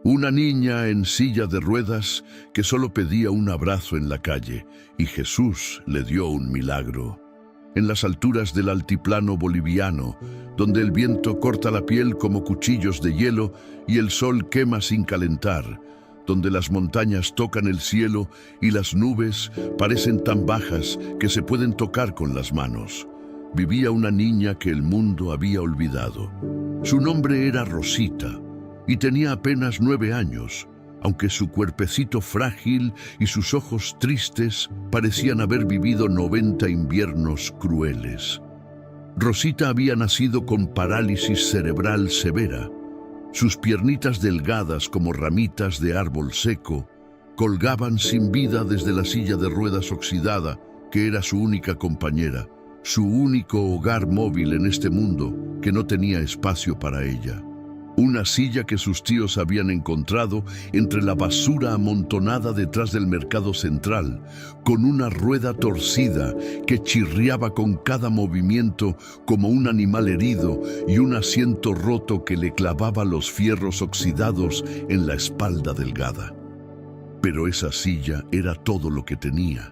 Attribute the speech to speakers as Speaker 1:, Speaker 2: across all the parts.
Speaker 1: Una niña en silla de ruedas que solo pedía un abrazo en la calle, y Jesús le dio un milagro. En las alturas del altiplano boliviano, donde el viento corta la piel como cuchillos de hielo y el sol quema sin calentar, donde las montañas tocan el cielo y las nubes parecen tan bajas que se pueden tocar con las manos, vivía una niña que el mundo había olvidado. Su nombre era Rosita y tenía apenas 9 años, aunque su cuerpecito frágil y sus ojos tristes parecían haber vivido 90 inviernos crueles. Rosita había nacido con parálisis cerebral severa. Sus piernitas delgadas como ramitas de árbol seco colgaban sin vida desde la silla de ruedas oxidada, que era su única compañera, su único hogar móvil en este mundo que no tenía espacio para ella. Una silla que sus tíos habían encontrado entre la basura amontonada detrás del mercado central, con una rueda torcida que chirriaba con cada movimiento como un animal herido y un asiento roto que le clavaba los fierros oxidados en la espalda delgada. Pero esa silla era todo lo que tenía,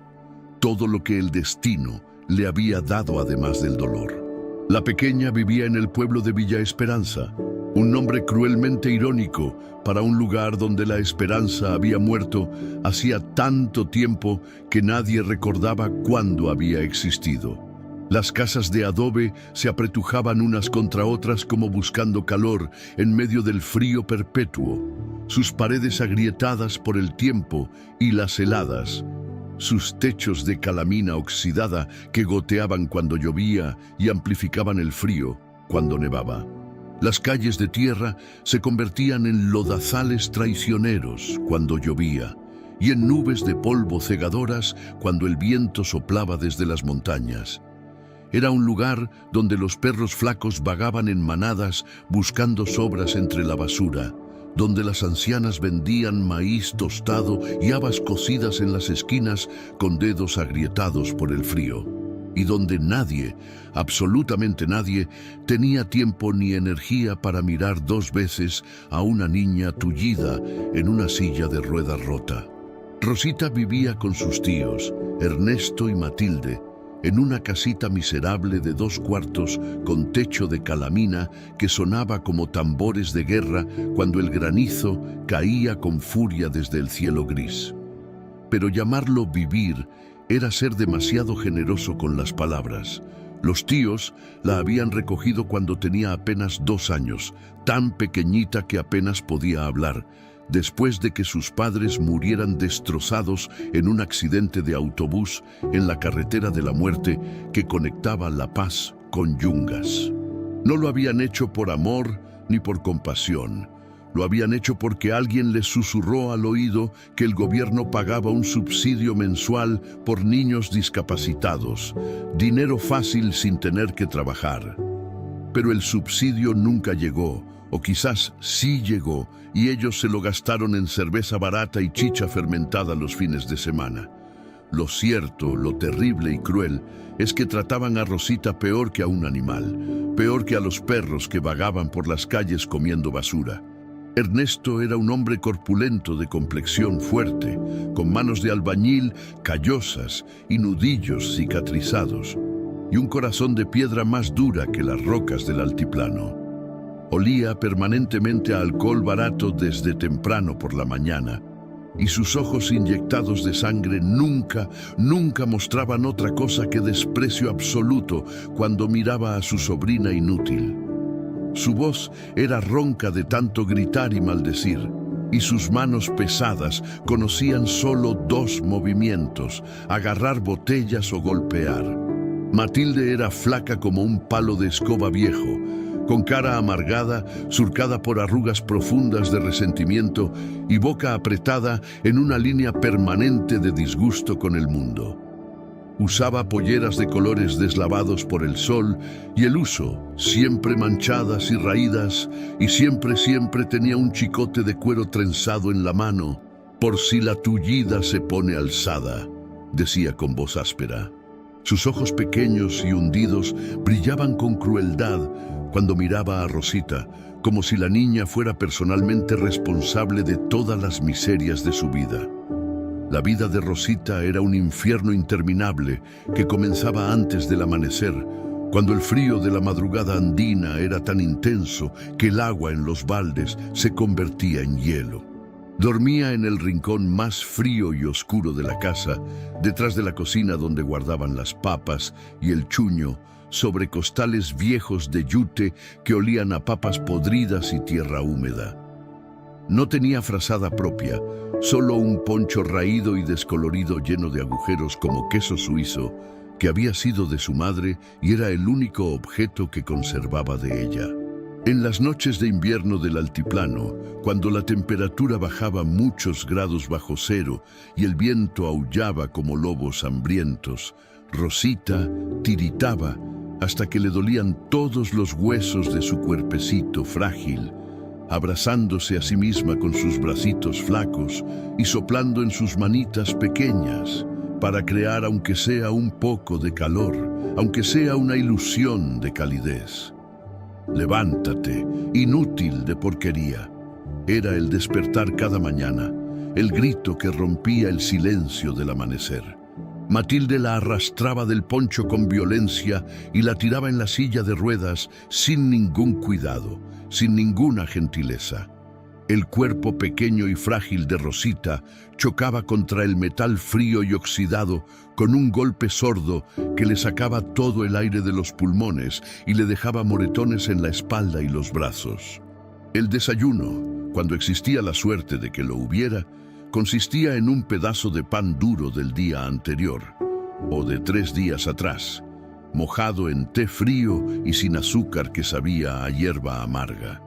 Speaker 1: todo lo que el destino le había dado además del dolor. La pequeña vivía en el pueblo de Villa Esperanza, un nombre cruelmente irónico para un lugar donde la esperanza había muerto hacía tanto tiempo que nadie recordaba cuándo había existido. Las casas de adobe se apretujaban unas contra otras como buscando calor en medio del frío perpetuo, sus paredes agrietadas por el tiempo y las heladas, sus techos de calamina oxidada que goteaban cuando llovía y amplificaban el frío cuando nevaba. Las calles de tierra se convertían en lodazales traicioneros cuando llovía y en nubes de polvo cegadoras cuando el viento soplaba desde las montañas. Era un lugar donde los perros flacos vagaban en manadas buscando sobras entre la basura, donde las ancianas vendían maíz tostado y habas cocidas en las esquinas con dedos agrietados por el frío, y donde nadie, absolutamente nadie, tenía tiempo ni energía para mirar 2 veces a una niña tullida en una silla de ruedas rota. Rosita vivía con sus tíos, Ernesto y Matilde, en una casita miserable de 2 cuartos con techo de calamina que sonaba como tambores de guerra cuando el granizo caía con furia desde el cielo gris. Pero llamarlo vivir era ser demasiado generoso con las palabras. Los tíos la habían recogido cuando tenía apenas 2 años, tan pequeñita que apenas podía hablar, después de que sus padres murieran destrozados en un accidente de autobús en la carretera de la muerte que conectaba La Paz con Yungas. No lo habían hecho por amor ni por compasión. Lo habían hecho porque alguien les susurró al oído que el gobierno pagaba un subsidio mensual por niños discapacitados, dinero fácil sin tener que trabajar. Pero el subsidio nunca llegó, o quizás sí llegó, y ellos se lo gastaron en cerveza barata y chicha fermentada los fines de semana. Lo cierto, lo terrible y cruel, es que trataban a Rosita peor que a un animal, peor que a los perros que vagaban por las calles comiendo basura. Ernesto era un hombre corpulento de complexión fuerte, con manos de albañil callosas y nudillos cicatrizados, y un corazón de piedra más dura que las rocas del altiplano. Olía permanentemente a alcohol barato desde temprano por la mañana, y sus ojos inyectados de sangre nunca mostraban otra cosa que desprecio absoluto cuando miraba a su sobrina inútil. Su voz era ronca de tanto gritar y maldecir, y sus manos pesadas conocían solo 2 movimientos: agarrar botellas o golpear. Matilde era flaca como un palo de escoba viejo, con cara amargada, surcada por arrugas profundas de resentimiento y boca apretada en una línea permanente de disgusto con el mundo. Usaba polleras de colores deslavados por el sol y el uso, siempre manchadas y raídas, y siempre tenía un chicote de cuero trenzado en la mano, por si la tullida se pone alzada, decía con voz áspera. Sus ojos pequeños y hundidos brillaban con crueldad cuando miraba a Rosita, como si la niña fuera personalmente responsable de todas las miserias de su vida. La vida de Rosita era un infierno interminable que comenzaba antes del amanecer, cuando el frío de la madrugada andina era tan intenso que el agua en los baldes se convertía en hielo. Dormía en el rincón más frío y oscuro de la casa, detrás de la cocina donde guardaban las papas y el chuño, sobre costales viejos de yute que olían a papas podridas y tierra húmeda. No tenía frazada propia, solo un poncho raído y descolorido lleno de agujeros como queso suizo, que había sido de su madre y era el único objeto que conservaba de ella. En las noches de invierno del altiplano, cuando la temperatura bajaba muchos grados bajo cero y el viento aullaba como lobos hambrientos, Rosita tiritaba hasta que le dolían todos los huesos de su cuerpecito frágil, abrazándose a sí misma con sus bracitos flacos y soplando en sus manitas pequeñas para crear aunque sea un poco de calor, aunque sea una ilusión de calidez. «Levántate, inútil de porquería», era el despertar cada mañana, el grito que rompía el silencio del amanecer. Matilde la arrastraba del poncho con violencia y la tiraba en la silla de ruedas sin ningún cuidado, sin ninguna gentileza. El cuerpo pequeño y frágil de Rosita chocaba contra el metal frío y oxidado con un golpe sordo que le sacaba todo el aire de los pulmones y le dejaba moretones en la espalda y los brazos. El desayuno, cuando existía la suerte de que lo hubiera, consistía en un pedazo de pan duro del día anterior, o de 3 días atrás, mojado en té frío y sin azúcar que sabía a hierba amarga.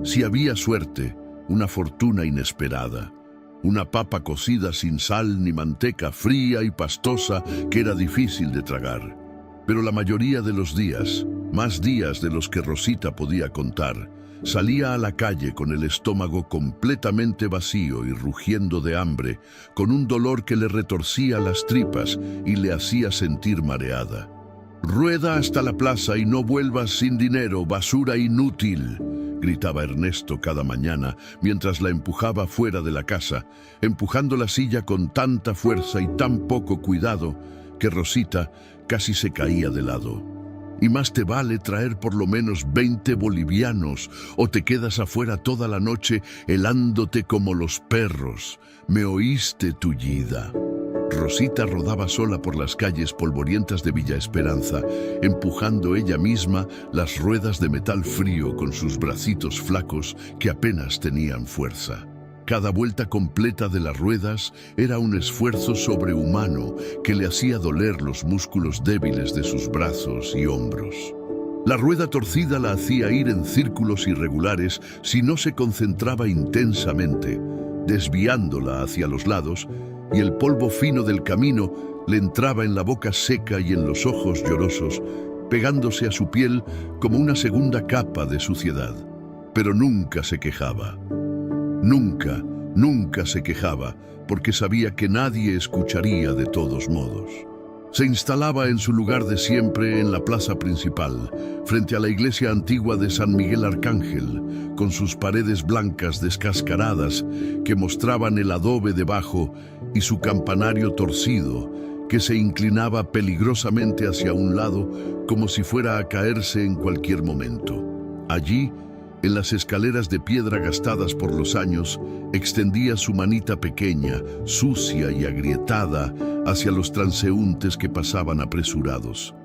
Speaker 1: Si había suerte, una fortuna inesperada, una papa cocida sin sal ni manteca, fría y pastosa que era difícil de tragar. Pero la mayoría de los días, más días de los que Rosita podía contar, salía a la calle con el estómago completamente vacío y rugiendo de hambre, con un dolor que le retorcía las tripas y le hacía sentir mareada. «Rueda hasta la plaza y no vuelvas sin dinero, basura inútil», gritaba Ernesto cada mañana mientras la empujaba fuera de la casa, empujando la silla con tanta fuerza y tan poco cuidado que Rosita casi se caía de lado. «Y más te vale traer por lo menos 20 bolivianos o te quedas afuera toda la noche helándote como los perros. ¿Me oíste, tullida?» Rosita rodaba sola por las calles polvorientas de Villa Esperanza, empujando ella misma las ruedas de metal frío con sus bracitos flacos que apenas tenían fuerza. Cada vuelta completa de las ruedas era un esfuerzo sobrehumano que le hacía doler los músculos débiles de sus brazos y hombros. La rueda torcida la hacía ir en círculos irregulares si no se concentraba intensamente, desviándola hacia los lados, y el polvo fino del camino le entraba en la boca seca y en los ojos llorosos, pegándose a su piel como una segunda capa de suciedad. Pero nunca se quejaba. Nunca, nunca se quejaba, porque sabía que nadie escucharía de todos modos. Se instalaba en su lugar de siempre en la plaza principal, frente a la iglesia antigua de San Miguel Arcángel, con sus paredes blancas descascaradas que mostraban el adobe debajo y su campanario torcido, que se inclinaba peligrosamente hacia un lado como si fuera a caerse en cualquier momento. Allí, en las escaleras de piedra gastadas por los años, extendía su manita pequeña, sucia y agrietada, hacia los transeúntes que pasaban apresurados.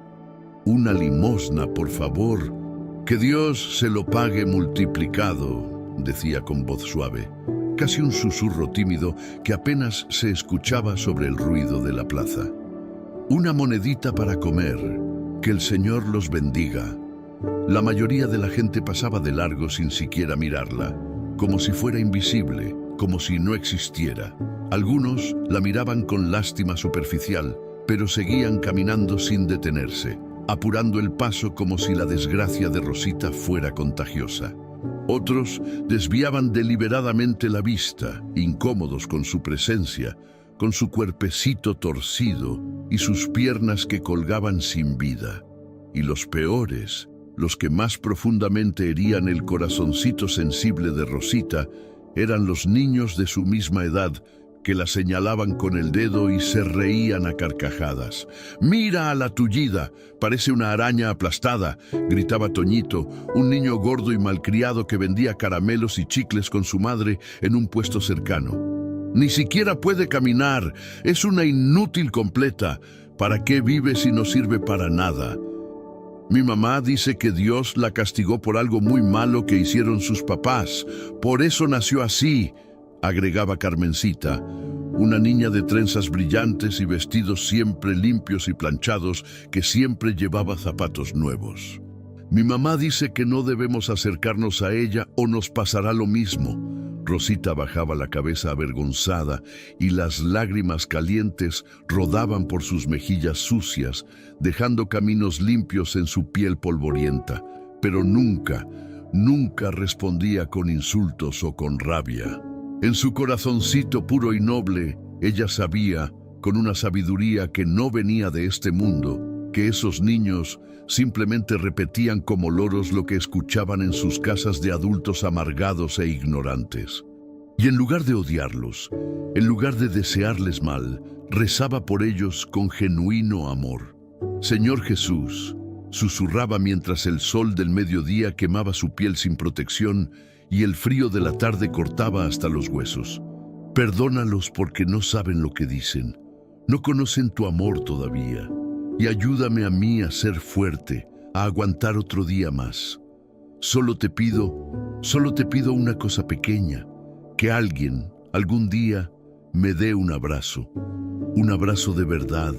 Speaker 1: «Una limosna, por favor. Que Dios se lo pague multiplicado», decía con voz suave, casi un susurro tímido que apenas se escuchaba sobre el ruido de la plaza. «Una monedita para comer. Que el Señor los bendiga». La mayoría de la gente pasaba de largo sin siquiera mirarla, como si fuera invisible, como si no existiera. Algunos la miraban con lástima superficial, pero seguían caminando sin detenerse, apurando el paso como si la desgracia de Rosita fuera contagiosa. Otros desviaban deliberadamente la vista, incómodos con su presencia, con su cuerpecito torcido y sus piernas que colgaban sin vida. Y los peores Los que más profundamente herían el corazoncito sensible de Rosita eran los niños de su misma edad, que la señalaban con el dedo y se reían a carcajadas. «¡Mira a la tullida! Parece una araña aplastada», gritaba Toñito, un niño gordo y malcriado que vendía caramelos y chicles con su madre en un puesto cercano. «Ni siquiera puede caminar, es una inútil completa. ¿Para qué vive si no sirve para nada?» «Mi mamá dice que Dios la castigó por algo muy malo que hicieron sus papás. Por eso nació así», agregaba Carmencita, una niña de trenzas brillantes y vestidos siempre limpios y planchados, que siempre llevaba zapatos nuevos. «Mi mamá dice que no debemos acercarnos a ella o nos pasará lo mismo». Rosita bajaba la cabeza avergonzada y las lágrimas calientes rodaban por sus mejillas sucias, dejando caminos limpios en su piel polvorienta, pero nunca respondía con insultos o con rabia. En su corazoncito puro y noble, ella sabía, con una sabiduría que no venía de este mundo, que esos niños simplemente repetían como loros lo que escuchaban en sus casas de adultos amargados e ignorantes. Y en lugar de odiarlos, en lugar de desearles mal, rezaba por ellos con genuino amor. «Señor Jesús», susurraba mientras el sol del mediodía quemaba su piel sin protección y el frío de la tarde cortaba hasta los huesos. «Perdónalos porque no saben lo que dicen, no conocen tu amor todavía. Y ayúdame a mí a ser fuerte, a aguantar otro día más. Solo te pido una cosa pequeña, que alguien, algún día, me dé un abrazo de verdad,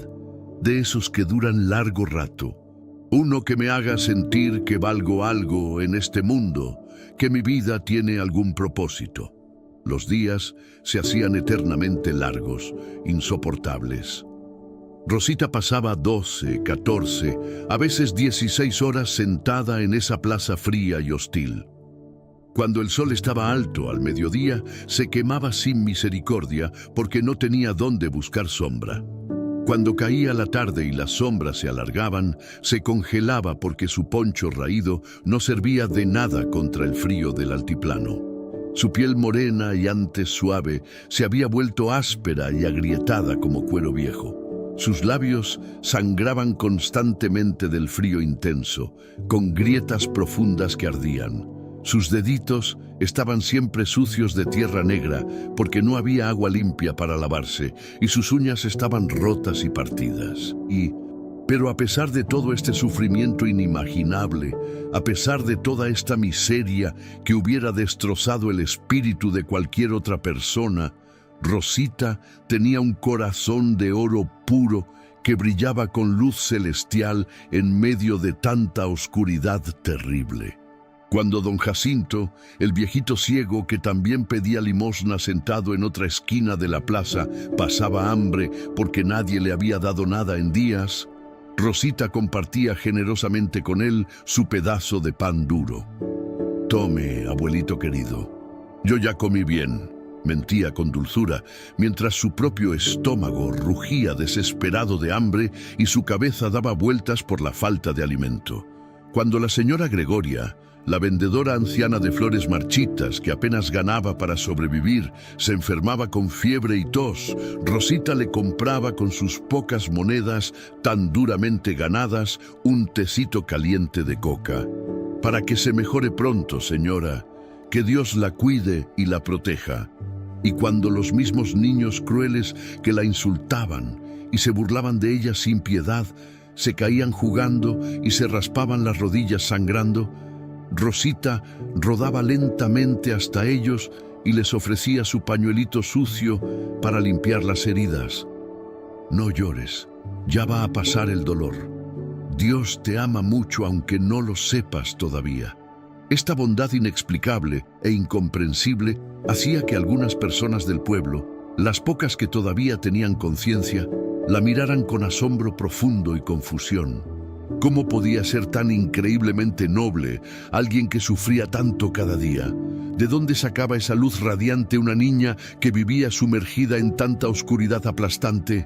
Speaker 1: de esos que duran largo rato. Uno que me haga sentir que valgo algo en este mundo, que mi vida tiene algún propósito». Los días se hacían eternamente largos, insoportables. Rosita pasaba 12, 14, a veces 16 horas sentada en esa plaza fría y hostil. Cuando el sol estaba alto al mediodía, se quemaba sin misericordia porque no tenía dónde buscar sombra. Cuando caía la tarde y las sombras se alargaban, se congelaba porque su poncho raído no servía de nada contra el frío del altiplano. Su piel morena y antes suave se había vuelto áspera y agrietada como cuero viejo. Sus labios sangraban constantemente del frío intenso, con grietas profundas que ardían. Sus deditos estaban siempre sucios de tierra negra porque no había agua limpia para lavarse y sus uñas estaban rotas y partidas. Pero a pesar de todo este sufrimiento inimaginable, a pesar de toda esta miseria que hubiera destrozado el espíritu de cualquier otra persona, Rosita tenía un corazón de oro puro que brillaba con luz celestial en medio de tanta oscuridad terrible. Cuando don Jacinto, el viejito ciego que también pedía limosna sentado en otra esquina de la plaza, pasaba hambre porque nadie le había dado nada en días, Rosita compartía generosamente con él su pedazo de pan duro. «Tome, abuelito querido, yo ya comí bien», mentía con dulzura, mientras su propio estómago rugía desesperado de hambre y su cabeza daba vueltas por la falta de alimento. Cuando la señora Gregoria, la vendedora anciana de flores marchitas que apenas ganaba para sobrevivir, se enfermaba con fiebre y tos, Rosita le compraba con sus pocas monedas tan duramente ganadas un tecito caliente de coca. «Para que se mejore pronto, señora, que Dios la cuide y la proteja». Y cuando los mismos niños crueles que la insultaban y se burlaban de ella sin piedad, se caían jugando y se raspaban las rodillas sangrando, Rosita rodaba lentamente hasta ellos y les ofrecía su pañuelito sucio para limpiar las heridas. «No llores, ya va a pasar el dolor. Dios te ama mucho aunque no lo sepas todavía». Esta bondad inexplicable e incomprensible hacía que algunas personas del pueblo, las pocas que todavía tenían conciencia, la miraran con asombro profundo y confusión. ¿Cómo podía ser tan increíblemente noble alguien que sufría tanto cada día? ¿De dónde sacaba esa luz radiante una niña que vivía sumergida en tanta oscuridad aplastante?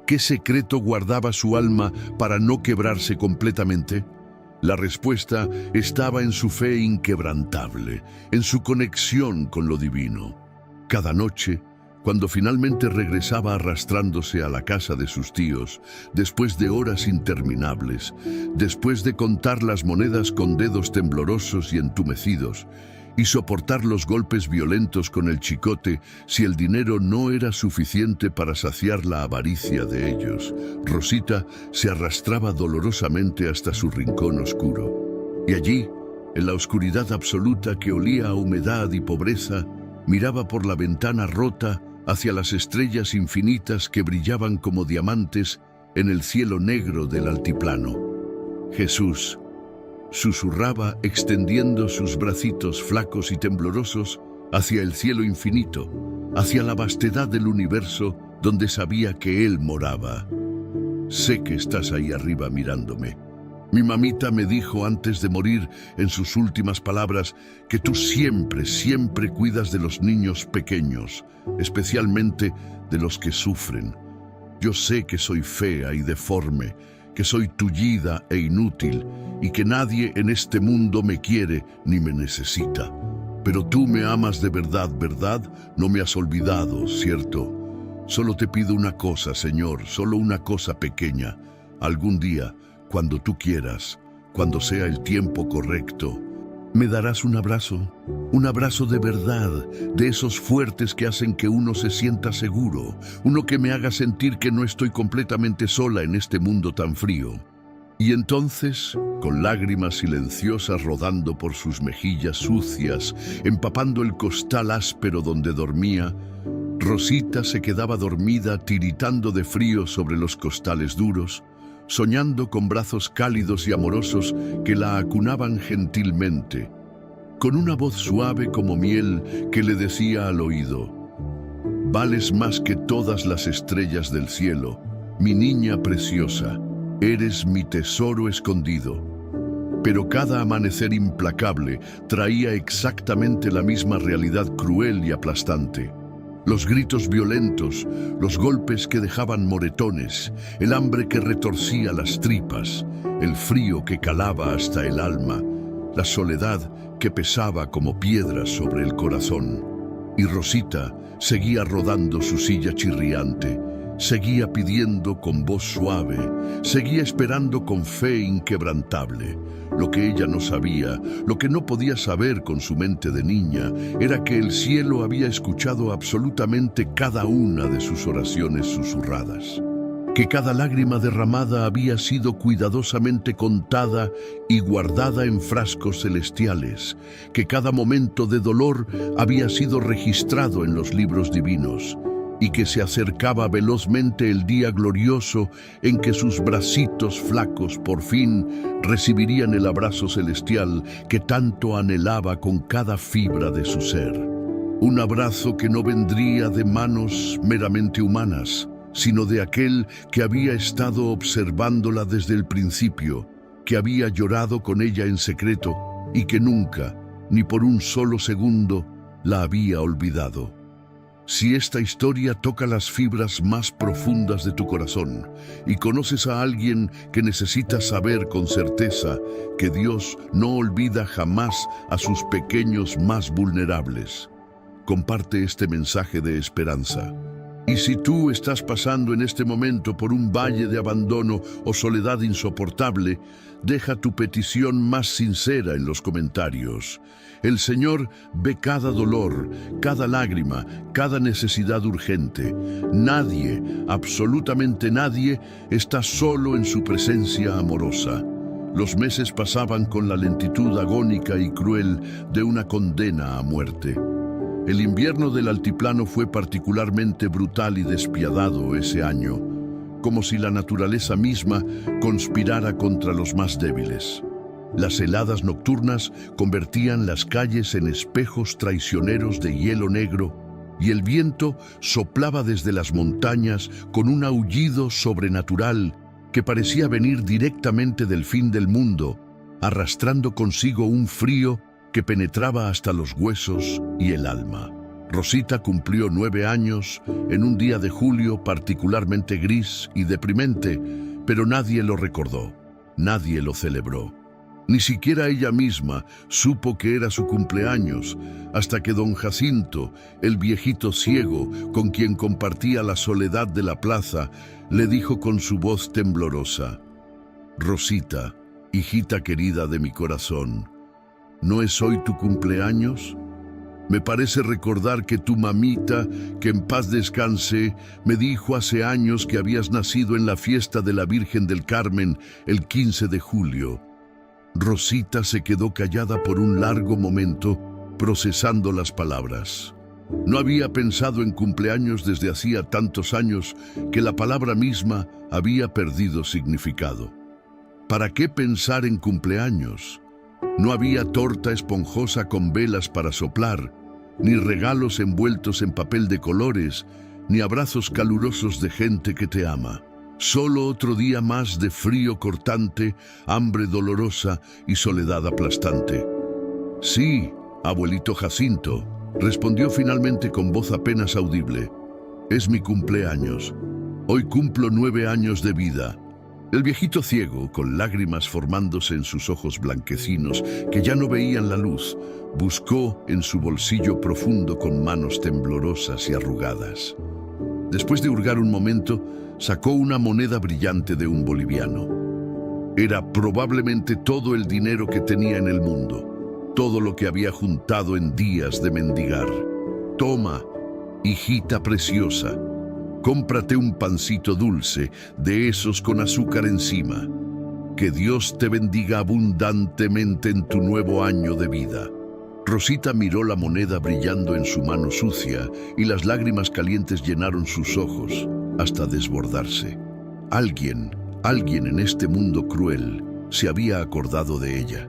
Speaker 1: ¿Qué secreto guardaba su alma para no quebrarse completamente? La respuesta estaba en su fe inquebrantable, en su conexión con lo divino. Cada noche, cuando finalmente regresaba arrastrándose a la casa de sus tíos, después de horas interminables, después de contar las monedas con dedos temblorosos y entumecidos, y soportar los golpes violentos con el chicote si el dinero no era suficiente para saciar la avaricia de ellos, Rosita se arrastraba dolorosamente hasta su rincón oscuro. Y allí, en la oscuridad absoluta que olía a humedad y pobreza, miraba por la ventana rota hacia las estrellas infinitas que brillaban como diamantes en el cielo negro del altiplano. Jesús, susurraba extendiendo sus bracitos flacos y temblorosos hacia el cielo infinito, hacia la vastedad del universo donde sabía que Él moraba. Sé que estás ahí arriba mirándome. Mi mamita me dijo antes de morir, en sus últimas palabras, que tú siempre, siempre cuidas de los niños pequeños, especialmente de los que sufren. Yo sé que soy fea y deforme, que soy tullida e inútil y que nadie en este mundo me quiere ni me necesita. Pero tú me amas de verdad, ¿verdad? No me has olvidado, ¿cierto? Solo te pido una cosa, Señor, solo una cosa pequeña. Algún día, cuando tú quieras, cuando sea el tiempo correcto, me darás un abrazo de verdad, de esos fuertes que hacen que uno se sienta seguro, uno que me haga sentir que no estoy completamente sola en este mundo tan frío. Y entonces, con lágrimas silenciosas rodando por sus mejillas sucias, empapando el costal áspero donde dormía, Rosita se quedaba dormida tiritando de frío sobre los costales duros, soñando con brazos cálidos y amorosos que la acunaban gentilmente, con una voz suave como miel que le decía al oído: «Vales más que todas las estrellas del cielo, mi niña preciosa, eres mi tesoro escondido». Pero cada amanecer implacable traía exactamente la misma realidad cruel y aplastante. Los gritos violentos, los golpes que dejaban moretones, el hambre que retorcía las tripas, el frío que calaba hasta el alma, la soledad que pesaba como piedras sobre el corazón. Y Rosita seguía rodando su silla chirriante, seguía pidiendo con voz suave, seguía esperando con fe inquebrantable. Lo que ella no sabía, lo que no podía saber con su mente de niña, era que el cielo había escuchado absolutamente cada una de sus oraciones susurradas, que cada lágrima derramada había sido cuidadosamente contada y guardada en frascos celestiales, que cada momento de dolor había sido registrado en los libros divinos, y que se acercaba velozmente el día glorioso en que sus bracitos flacos por fin recibirían el abrazo celestial que tanto anhelaba con cada fibra de su ser. Un abrazo que no vendría de manos meramente humanas, sino de aquel que había estado observándola desde el principio, que había llorado con ella en secreto y que nunca, ni por un solo segundo, la había olvidado. Si esta historia toca las fibras más profundas de tu corazón y conoces a alguien que necesita saber con certeza que Dios no olvida jamás a sus pequeños más vulnerables, comparte este mensaje de esperanza. Y si tú estás pasando en este momento por un valle de abandono o soledad insoportable, deja tu petición más sincera en los comentarios. El Señor ve cada dolor, cada lágrima, cada necesidad urgente. Nadie, absolutamente nadie, está solo en su presencia amorosa. Los meses pasaban con la lentitud agónica y cruel de una condena a muerte. El invierno del altiplano fue particularmente brutal y despiadado ese año, como si la naturaleza misma conspirara contra los más débiles. Las heladas nocturnas convertían las calles en espejos traicioneros de hielo negro y el viento soplaba desde las montañas con un aullido sobrenatural que parecía venir directamente del fin del mundo, arrastrando consigo un frío que penetraba hasta los huesos y el alma. Rosita cumplió 9 años en un día de julio particularmente gris y deprimente, pero nadie lo recordó, nadie lo celebró. Ni siquiera ella misma supo que era su cumpleaños, hasta que don Jacinto, el viejito ciego con quien compartía la soledad de la plaza, le dijo con su voz temblorosa: «Rosita, hijita querida de mi corazón, ¿no es hoy tu cumpleaños? Me parece recordar que tu mamita, que en paz descanse, me dijo hace años que habías nacido en la fiesta de la Virgen del Carmen el 15 de julio. Rosita se quedó callada por un largo momento, procesando las palabras. No había pensado en cumpleaños desde hacía tantos años que la palabra misma había perdido significado. ¿Para qué pensar en cumpleaños? No había torta esponjosa con velas para soplar, ni regalos envueltos en papel de colores, ni abrazos calurosos de gente que te ama. Solo otro día más de frío cortante, hambre dolorosa y soledad aplastante. «Sí, abuelito Jacinto», respondió finalmente con voz apenas audible. «Es mi cumpleaños. Hoy cumplo 9 años de vida». El viejito ciego, con lágrimas formándose en sus ojos blanquecinos que ya no veían la luz, buscó en su bolsillo profundo con manos temblorosas y arrugadas. Después de hurgar un momento, sacó una moneda brillante de un boliviano. Era probablemente todo el dinero que tenía en el mundo, todo lo que había juntado en días de mendigar. «Toma, hijita preciosa, cómprate un pancito dulce, de esos con azúcar encima. Que Dios te bendiga abundantemente en tu nuevo año de vida». Rosita miró la moneda brillando en su mano sucia y las lágrimas calientes llenaron sus ojos hasta desbordarse. Alguien en este mundo cruel se había acordado de ella.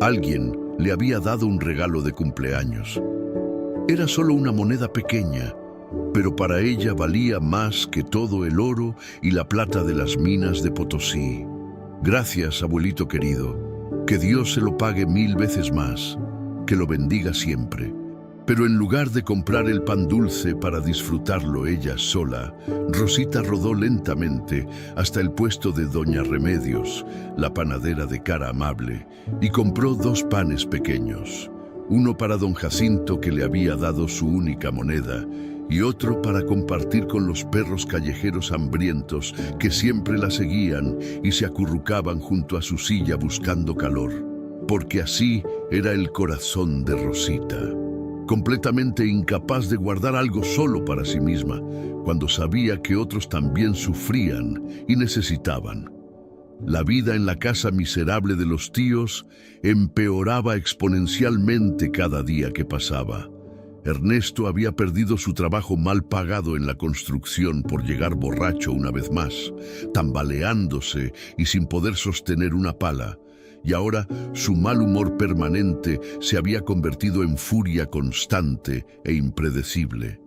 Speaker 1: Alguien le había dado un regalo de cumpleaños. Era solo una moneda pequeña, pero para ella valía más que todo el oro y la plata de las minas de Potosí. «Gracias, abuelito querido. Que Dios se lo pague 1000 veces más. Que lo bendiga siempre». Pero en lugar de comprar el pan dulce para disfrutarlo ella sola, Rosita rodó lentamente hasta el puesto de doña Remedios, la panadera de cara amable, y compró 2 panes pequeños. Uno para don Jacinto, que le había dado su única moneda, y otro para compartir con los perros callejeros hambrientos que siempre la seguían y se acurrucaban junto a su silla buscando calor. Porque así era el corazón de Rosita, completamente incapaz de guardar algo solo para sí misma, cuando sabía que otros también sufrían y necesitaban. La vida en la casa miserable de los tíos empeoraba exponencialmente cada día que pasaba. Ernesto había perdido su trabajo mal pagado en la construcción por llegar borracho una vez más, tambaleándose y sin poder sostener una pala. Y ahora su mal humor permanente se había convertido en furia constante e impredecible.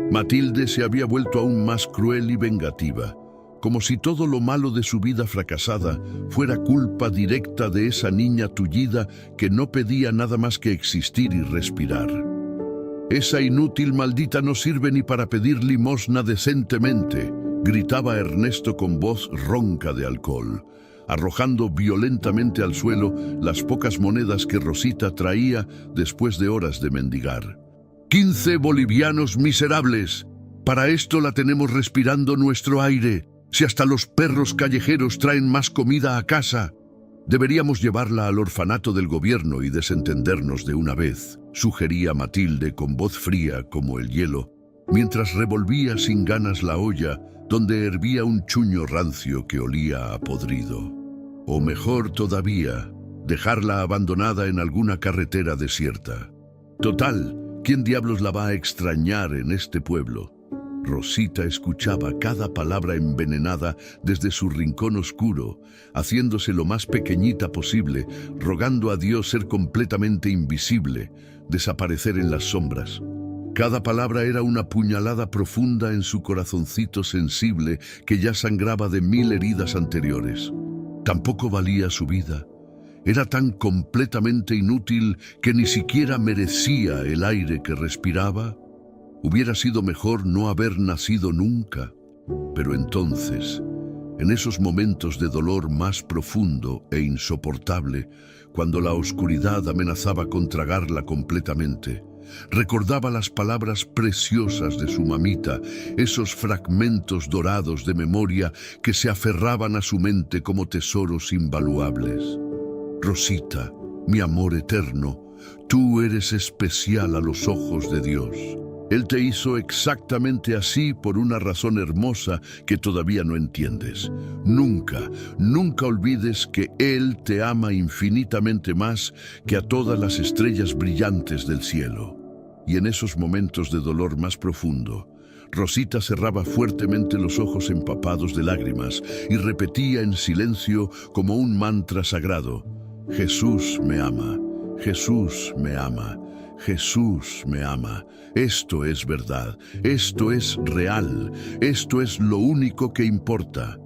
Speaker 1: Matilde se había vuelto aún más cruel y vengativa, como si todo lo malo de su vida fracasada fuera culpa directa de esa niña tullida que no pedía nada más que existir y respirar. «Esa inútil maldita no sirve ni para pedir limosna decentemente», gritaba Ernesto con voz ronca de alcohol, arrojando violentamente al suelo las pocas monedas que Rosita traía después de horas de mendigar. «15 bolivianos miserables. Para esto la tenemos respirando nuestro aire, si hasta los perros callejeros traen más comida a casa. Deberíamos llevarla al orfanato del gobierno y desentendernos de una vez», sugería Matilde con voz fría como el hielo, mientras revolvía sin ganas la olla donde hervía un chuño rancio que olía a podrido. O mejor todavía, dejarla abandonada en alguna carretera desierta. Total, ¿quién diablos la va a extrañar en este pueblo? Rosita escuchaba cada palabra envenenada desde su rincón oscuro, haciéndose lo más pequeñita posible, rogando a Dios ser completamente invisible, desaparecer en las sombras. Cada palabra era una puñalada profunda en su corazoncito sensible que ya sangraba de 1000 heridas anteriores. Tampoco valía su vida. Era tan completamente inútil que ni siquiera merecía el aire que respiraba. Hubiera sido mejor no haber nacido nunca. Pero entonces, En esos momentos de dolor más profundo e insoportable, cuando la oscuridad amenazaba con tragarla completamente, recordaba las palabras preciosas de su mamita, esos fragmentos dorados de memoria que se aferraban a su mente como tesoros invaluables. Rosita, mi amor eterno, tú eres especial a los ojos de Dios. Él te hizo exactamente así por una razón hermosa que todavía no entiendes. Nunca, nunca olvides que Él te ama infinitamente más que a todas las estrellas brillantes del cielo. Y en esos momentos de dolor más profundo, Rosita cerraba fuertemente los ojos empapados de lágrimas y repetía en silencio como un mantra sagrado: Jesús me ama, Jesús me ama. Jesús me ama. Esto es verdad, esto es real, esto es lo único que importa.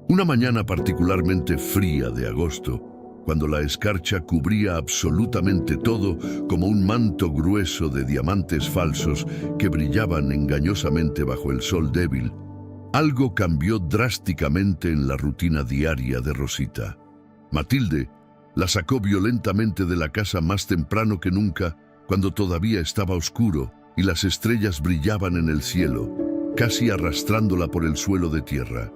Speaker 1: Una mañana particularmente fría de agosto, cuando la escarcha cubría absolutamente todo como un manto grueso de diamantes falsos que brillaban engañosamente bajo el sol débil, algo cambió drásticamente en la rutina diaria de Rosita. Matilde la sacó violentamente de la casa más temprano que nunca, cuando todavía estaba oscuro y las estrellas brillaban en el cielo, casi arrastrándola por el suelo de tierra.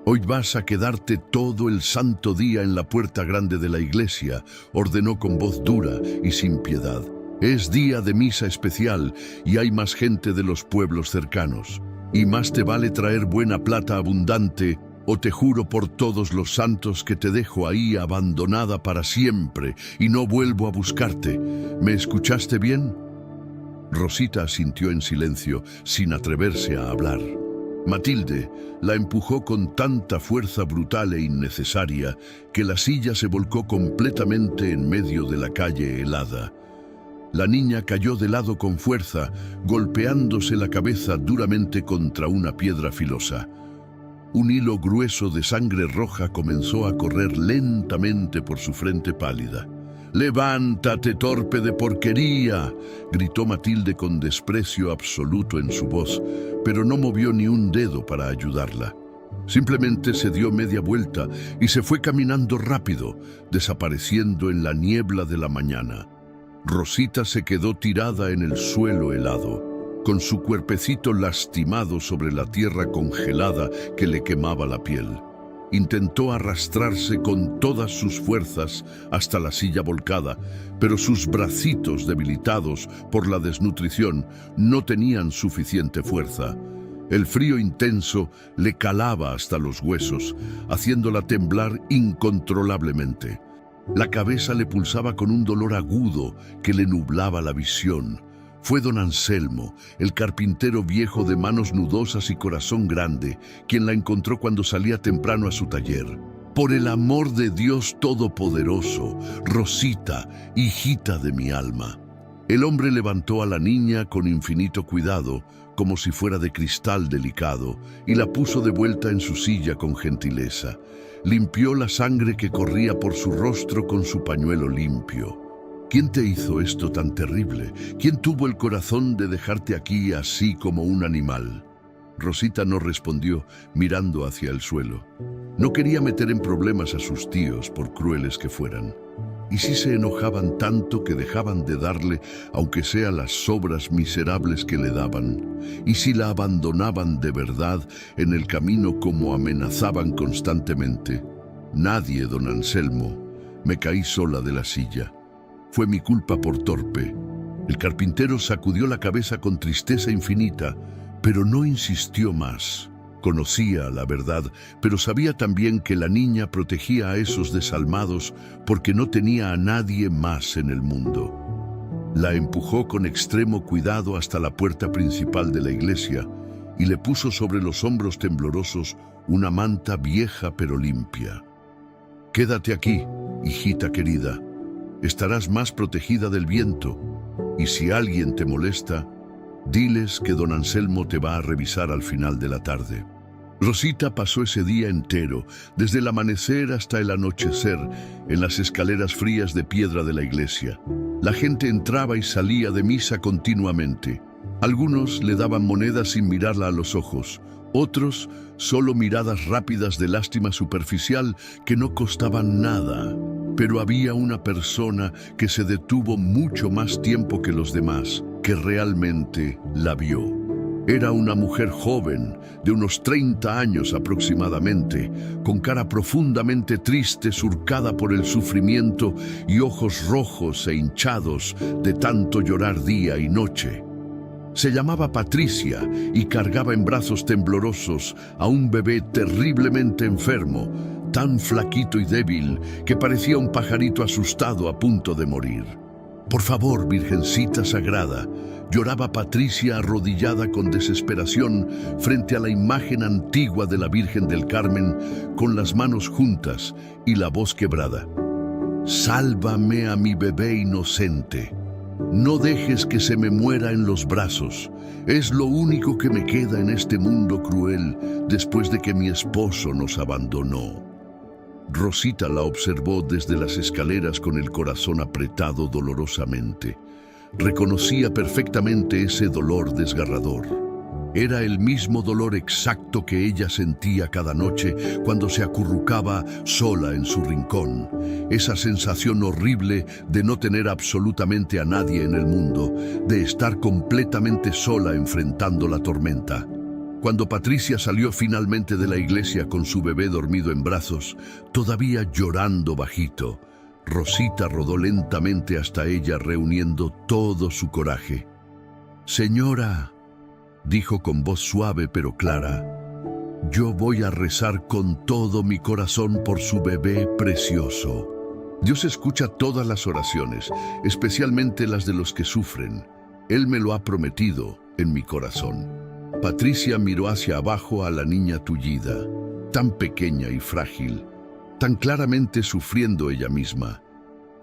Speaker 1: Hoy vas a quedarte todo el santo día en la puerta grande de la iglesia, ordenó con voz dura y sin piedad. Es día de misa especial y hay más gente de los pueblos cercanos. Y más te vale traer buena plata abundante, o te juro por todos los santos que te dejo ahí abandonada para siempre y no vuelvo a buscarte. ¿Me escuchaste bien? Rosita asintió en silencio, sin atreverse a hablar. Matilde la empujó con tanta fuerza brutal e innecesaria que la silla se volcó completamente en medio de la calle helada. La niña cayó de lado con fuerza, golpeándose la cabeza duramente contra una piedra filosa. Un hilo grueso de sangre roja comenzó a correr lentamente por su frente pálida. «¡Levántate, torpe de porquería!», gritó Matilde con desprecio absoluto en su voz, pero no movió ni un dedo para ayudarla. Simplemente se dio media vuelta y se fue caminando rápido, desapareciendo en la niebla de la mañana. Rosita se quedó tirada en el suelo helado, con su cuerpecito lastimado sobre la tierra congelada que le quemaba la piel. Intentó arrastrarse con todas sus fuerzas hasta la silla volcada, pero sus bracitos debilitados por la desnutrición no tenían suficiente fuerza. El frío intenso le calaba hasta los huesos, haciéndola temblar incontrolablemente. La cabeza le pulsaba con un dolor agudo que le nublaba la visión. Fue don Anselmo, el carpintero viejo de manos nudosas y corazón grande, quien la encontró cuando salía temprano a su taller. «Por el amor de Dios Todopoderoso, Rosita, hijita de mi alma». El hombre levantó a la niña con infinito cuidado, como si fuera de cristal delicado, y la puso de vuelta en su silla con gentileza. Limpió la sangre que corría por su rostro con su pañuelo limpio. ¿Quién te hizo esto tan terrible? ¿Quién tuvo el corazón de dejarte aquí así como un animal? Rosita no respondió, mirando hacia el suelo. No quería meter en problemas a sus tíos, por crueles que fueran. ¿Y si se enojaban tanto que dejaban de darle, aunque sea las sobras miserables que le daban? ¿Y si la abandonaban de verdad en el camino como amenazaban constantemente? Nadie, don Anselmo. Me caí sola de la silla. Fue mi culpa por torpe. El carpintero sacudió la cabeza con tristeza infinita, pero no insistió más. Conocía la verdad, pero sabía también que la niña protegía a esos desalmados porque no tenía a nadie más en el mundo. La empujó con extremo cuidado hasta la puerta principal de la iglesia y le puso sobre los hombros temblorosos una manta vieja pero limpia. «Quédate aquí, hijita querida. Estarás más protegida del viento, y si alguien te molesta, diles que don Anselmo te va a revisar al final de la tarde». Rosita pasó ese día entero, desde el amanecer hasta el anochecer, en las escaleras frías de piedra de la iglesia. La gente entraba y salía de misa continuamente. Algunos le daban monedas sin mirarla a los ojos, Otros, solo miradas rápidas de lástima superficial que no costaban nada. Pero había una persona que se detuvo mucho más tiempo que los demás, que realmente la vio. Era una mujer joven, de unos 30 años aproximadamente, con cara profundamente triste, surcada por el sufrimiento y ojos rojos e hinchados de tanto llorar día y noche. Se llamaba Patricia y cargaba en brazos temblorosos a un bebé terriblemente enfermo, tan flaquito y débil que parecía un pajarito asustado a punto de morir. «Por favor, Virgencita Sagrada», lloraba Patricia arrodillada con desesperación frente a la imagen antigua de la Virgen del Carmen, con las manos juntas y la voz quebrada. «Sálvame a mi bebé inocente. No dejes que se me muera en los brazos. Es lo único que me queda en este mundo cruel después de que mi esposo nos abandonó». Rosita la observó desde las escaleras con el corazón apretado dolorosamente. Reconocía perfectamente ese dolor desgarrador. Era el mismo dolor exacto que ella sentía cada noche cuando se acurrucaba sola en su rincón. Esa sensación horrible de no tener absolutamente a nadie en el mundo, de estar completamente sola enfrentando la tormenta. Cuando Patricia salió finalmente de la iglesia con su bebé dormido en brazos, todavía llorando bajito, Rosita rodó lentamente hasta ella reuniendo todo su coraje. «Señora», dijo con voz suave pero clara, «yo voy a rezar con todo mi corazón por su bebé precioso. Dios escucha todas las oraciones, especialmente las de los que sufren. Él me lo ha prometido en mi corazón». Patricia miró hacia abajo a la niña tullida, tan pequeña y frágil, tan claramente sufriendo ella misma,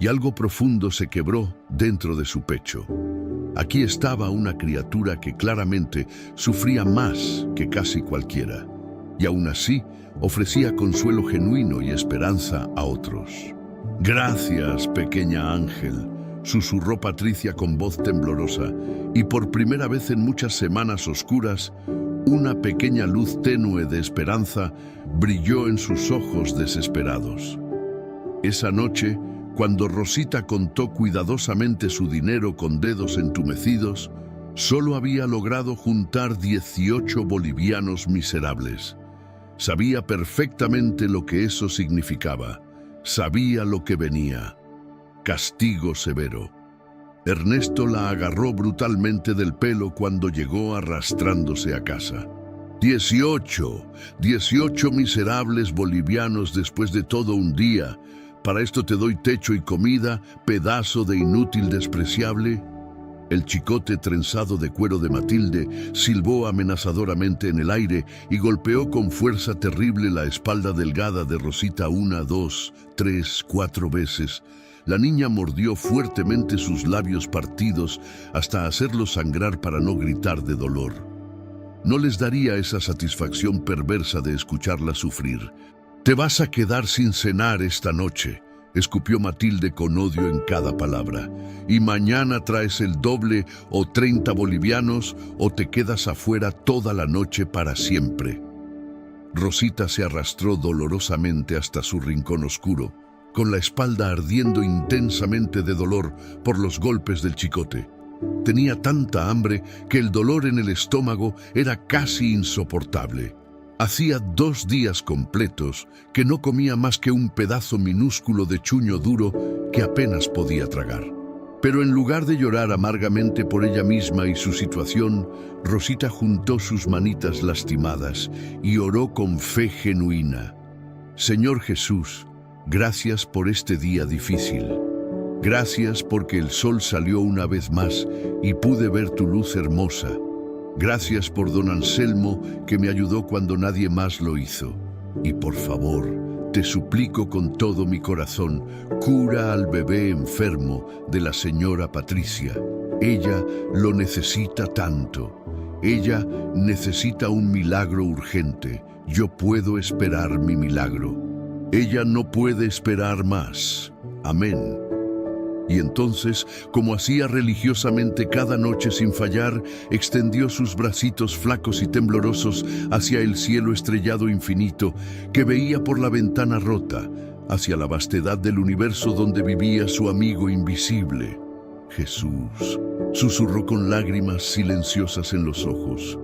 Speaker 1: y algo profundo se quebró dentro de su pecho. Aquí estaba una criatura que claramente sufría más que casi cualquiera, y aún así ofrecía consuelo genuino y esperanza a otros. «Gracias, pequeña ángel», susurró Patricia con voz temblorosa, y por primera vez en muchas semanas oscuras, una pequeña luz tenue de esperanza brilló en sus ojos desesperados. Esa noche, cuando Rosita contó cuidadosamente su dinero con dedos entumecidos, solo había logrado juntar 18 bolivianos miserables. Sabía perfectamente lo que eso significaba. Sabía lo que venía. Castigo severo. Ernesto la agarró brutalmente del pelo cuando llegó arrastrándose a casa. 18 miserables bolivianos después de todo un día. ¿Para esto te doy techo y comida, pedazo de inútil despreciable? El chicote trenzado de cuero de Matilde silbó amenazadoramente en el aire y golpeó con fuerza terrible la espalda delgada de Rosita 1, 2, 3, 4 veces. La niña mordió fuertemente sus labios partidos hasta hacerlos sangrar para no gritar de dolor. No les daría esa satisfacción perversa de escucharla sufrir. «Te vas a quedar sin cenar esta noche», escupió Matilde con odio en cada palabra. «Y mañana traes el doble o 30 bolivianos o te quedas afuera toda la noche para siempre». Rosita se arrastró dolorosamente hasta su rincón oscuro, con la espalda ardiendo intensamente de dolor por los golpes del chicote. Tenía tanta hambre que el dolor en el estómago era casi insoportable. Hacía 2 días completos que no comía más que un pedazo minúsculo de chuño duro que apenas podía tragar. Pero en lugar de llorar amargamente por ella misma y su situación, Rosita juntó sus manitas lastimadas y oró con fe genuina. «Señor Jesús, gracias por este día difícil. Gracias porque el sol salió una vez más y pude ver tu luz hermosa. Gracias por don Anselmo, que me ayudó cuando nadie más lo hizo. Y por favor, te suplico con todo mi corazón, cura al bebé enfermo de la señora Patricia. Ella lo necesita tanto. Ella necesita un milagro urgente. Yo puedo esperar mi milagro. Ella no puede esperar más. Amén». Y entonces, como hacía religiosamente cada noche sin fallar, extendió sus bracitos flacos y temblorosos hacia el cielo estrellado infinito que veía por la ventana rota, hacia la vastedad del universo donde vivía su amigo invisible. Jesús, susurró con lágrimas silenciosas en los ojos.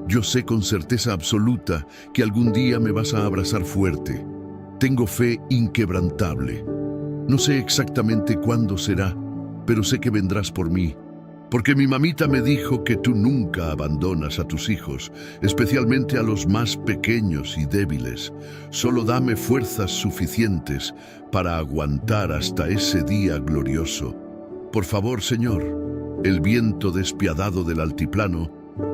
Speaker 1: Yo sé con certeza absoluta que algún día me vas a abrazar fuerte. Tengo fe inquebrantable. No sé exactamente cuándo será, pero sé que vendrás por mí, porque mi mamita me dijo que tú nunca abandonas a tus hijos, especialmente a los más pequeños y débiles. Solo dame fuerzas suficientes para aguantar hasta ese día glorioso. Por favor, Señor. El viento despiadado del altiplano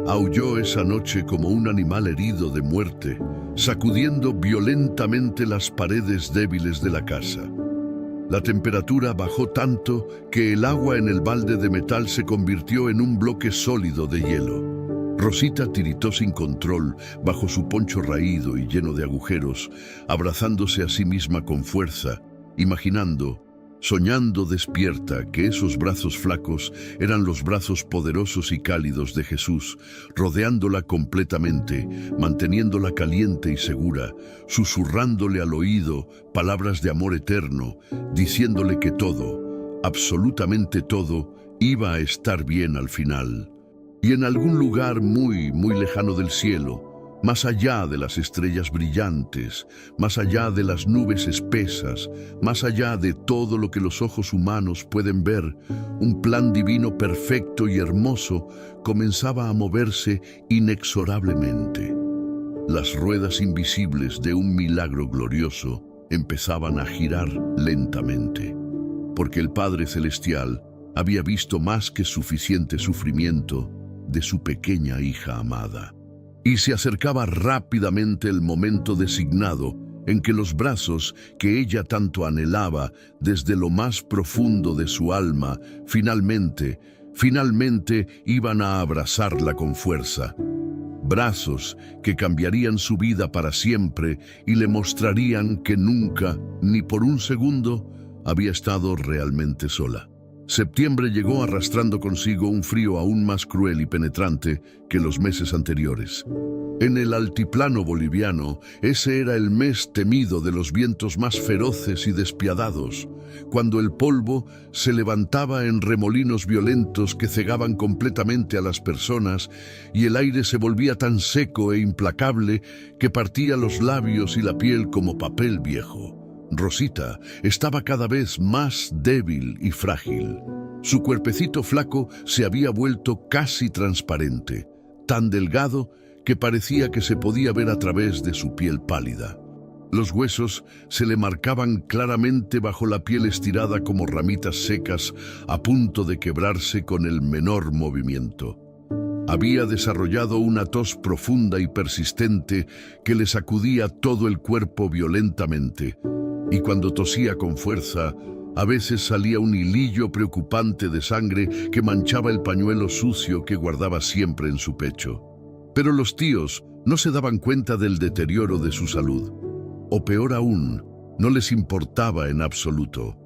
Speaker 1: aulló esa noche como un animal herido de muerte, sacudiendo violentamente las paredes débiles de la casa. La temperatura bajó tanto que el agua en el balde de metal se convirtió en un bloque sólido de hielo. Rosita tiritó sin control bajo su poncho raído y lleno de agujeros, abrazándose a sí misma con fuerza, soñando despierta que esos brazos flacos eran los brazos poderosos y cálidos de Jesús, rodeándola completamente, manteniéndola caliente y segura, susurrándole al oído palabras de amor eterno, diciéndole que todo, absolutamente todo, iba a estar bien al final. Y en algún lugar muy, muy lejano del cielo, más allá de las estrellas brillantes, más allá de las nubes espesas, más allá de todo lo que los ojos humanos pueden ver, un plan divino perfecto y hermoso comenzaba a moverse inexorablemente. Las ruedas invisibles de un milagro glorioso empezaban a girar lentamente, porque el Padre Celestial había visto más que suficiente sufrimiento de su pequeña hija amada. Y se acercaba rápidamente el momento designado en que los brazos que ella tanto anhelaba desde lo más profundo de su alma, finalmente iban a abrazarla con fuerza. Brazos que cambiarían su vida para siempre y le mostrarían que nunca, ni por un segundo, había estado realmente sola. Septiembre llegó arrastrando consigo un frío aún más cruel y penetrante que los meses anteriores. En el altiplano boliviano, ese era el mes temido de los vientos más feroces y despiadados, cuando el polvo se levantaba en remolinos violentos que cegaban completamente a las personas y el aire se volvía tan seco e implacable que partía los labios y la piel como papel viejo. Rosita estaba cada vez más débil y frágil. Su cuerpecito flaco se había vuelto casi transparente, tan delgado que parecía que se podía ver a través de su piel pálida. Los huesos se le marcaban claramente bajo la piel estirada como ramitas secas a punto de quebrarse con el menor movimiento. Había desarrollado una tos profunda y persistente que le sacudía todo el cuerpo violentamente. Y cuando tosía con fuerza, a veces salía un hilillo preocupante de sangre que manchaba el pañuelo sucio que guardaba siempre en su pecho. Pero los tíos no se daban cuenta del deterioro de su salud. O peor aún, no les importaba en absoluto.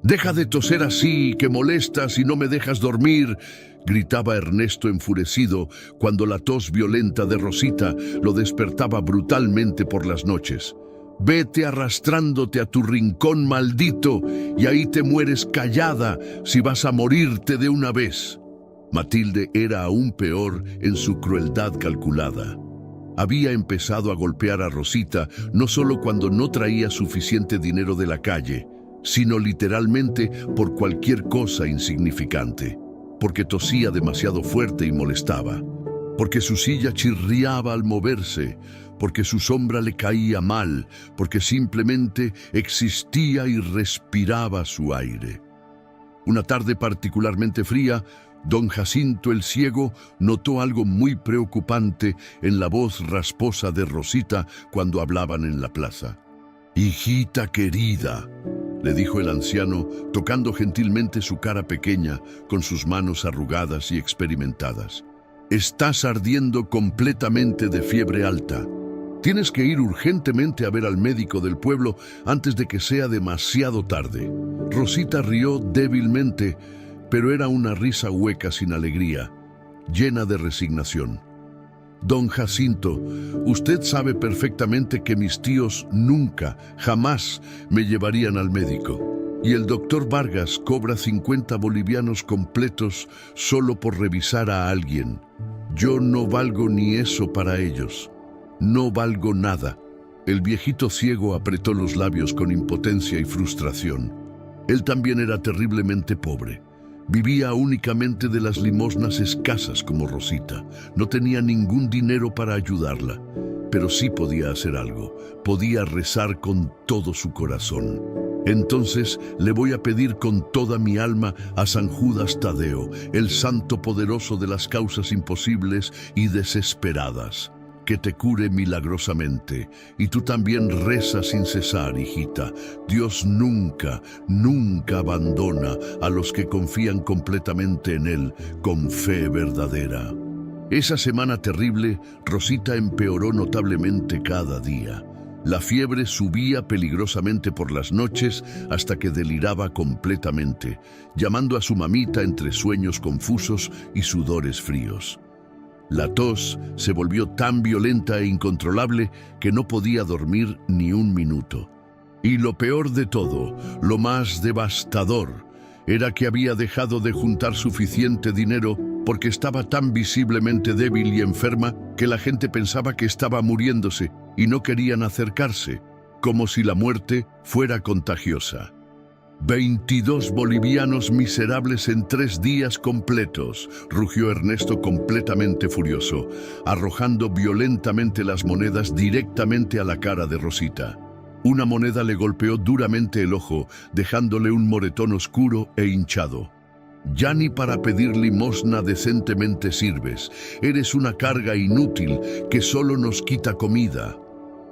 Speaker 1: «Deja de toser así, que molestas y no me dejas dormir», gritaba Ernesto enfurecido cuando la tos violenta de Rosita lo despertaba brutalmente por las noches. «Vete arrastrándote a tu rincón maldito y ahí te mueres callada si vas a morirte de una vez». Matilde era aún peor en su crueldad calculada. Había empezado a golpear a Rosita no solo cuando no traía suficiente dinero de la calle, sino literalmente por cualquier cosa insignificante, porque tosía demasiado fuerte y molestaba, porque su silla chirriaba al moverse, porque su sombra le caía mal, porque simplemente existía y respiraba su aire. Una tarde particularmente fría, don Jacinto el Ciego notó algo muy preocupante en la voz rasposa de Rosita cuando hablaban en la plaza. «Hijita querida», le dijo el anciano, tocando gentilmente su cara pequeña con sus manos arrugadas y experimentadas. «Estás ardiendo completamente de fiebre alta. Tienes que ir urgentemente a ver al médico del pueblo antes de que sea demasiado tarde. Rosita rió débilmente, pero era una risa hueca sin alegría, llena de resignación. Don Jacinto, usted sabe perfectamente que mis tíos nunca, jamás me llevarían al médico. Y el doctor Vargas cobra 50 bolivianos completos solo por revisar a alguien. Yo no valgo ni eso para ellos. No valgo nada. El viejito ciego apretó los labios con impotencia y frustración. Él también era terriblemente pobre. Vivía únicamente de las limosnas escasas como Rosita. No tenía ningún dinero para ayudarla, pero sí podía hacer algo. Podía rezar con todo su corazón. Entonces le voy a pedir con toda mi alma a San Judas Tadeo, el santo poderoso de las causas imposibles y desesperadas, que te cure milagrosamente. Y tú también reza sin cesar, hijita. Dios nunca, nunca abandona a los que confían completamente en Él, con fe verdadera. Esa semana terrible, Rosita empeoró notablemente cada día. La fiebre subía peligrosamente por las noches hasta que deliraba completamente, llamando a su mamita entre sueños confusos y sudores fríos. La tos se volvió tan violenta e incontrolable que no podía dormir ni un minuto. Y lo peor de todo, lo más devastador, era que había dejado de juntar suficiente dinero porque estaba tan visiblemente débil y enferma que la gente pensaba que estaba muriéndose y no querían acercarse, como si la muerte fuera contagiosa. 22 bolivianos miserables en 3 días completos, rugió Ernesto completamente furioso, arrojando violentamente las monedas directamente a la cara de Rosita. Una moneda le golpeó duramente el ojo, dejándole un moretón oscuro e hinchado. Ya ni para pedir limosna decentemente sirves. Eres una carga inútil que solo nos quita comida.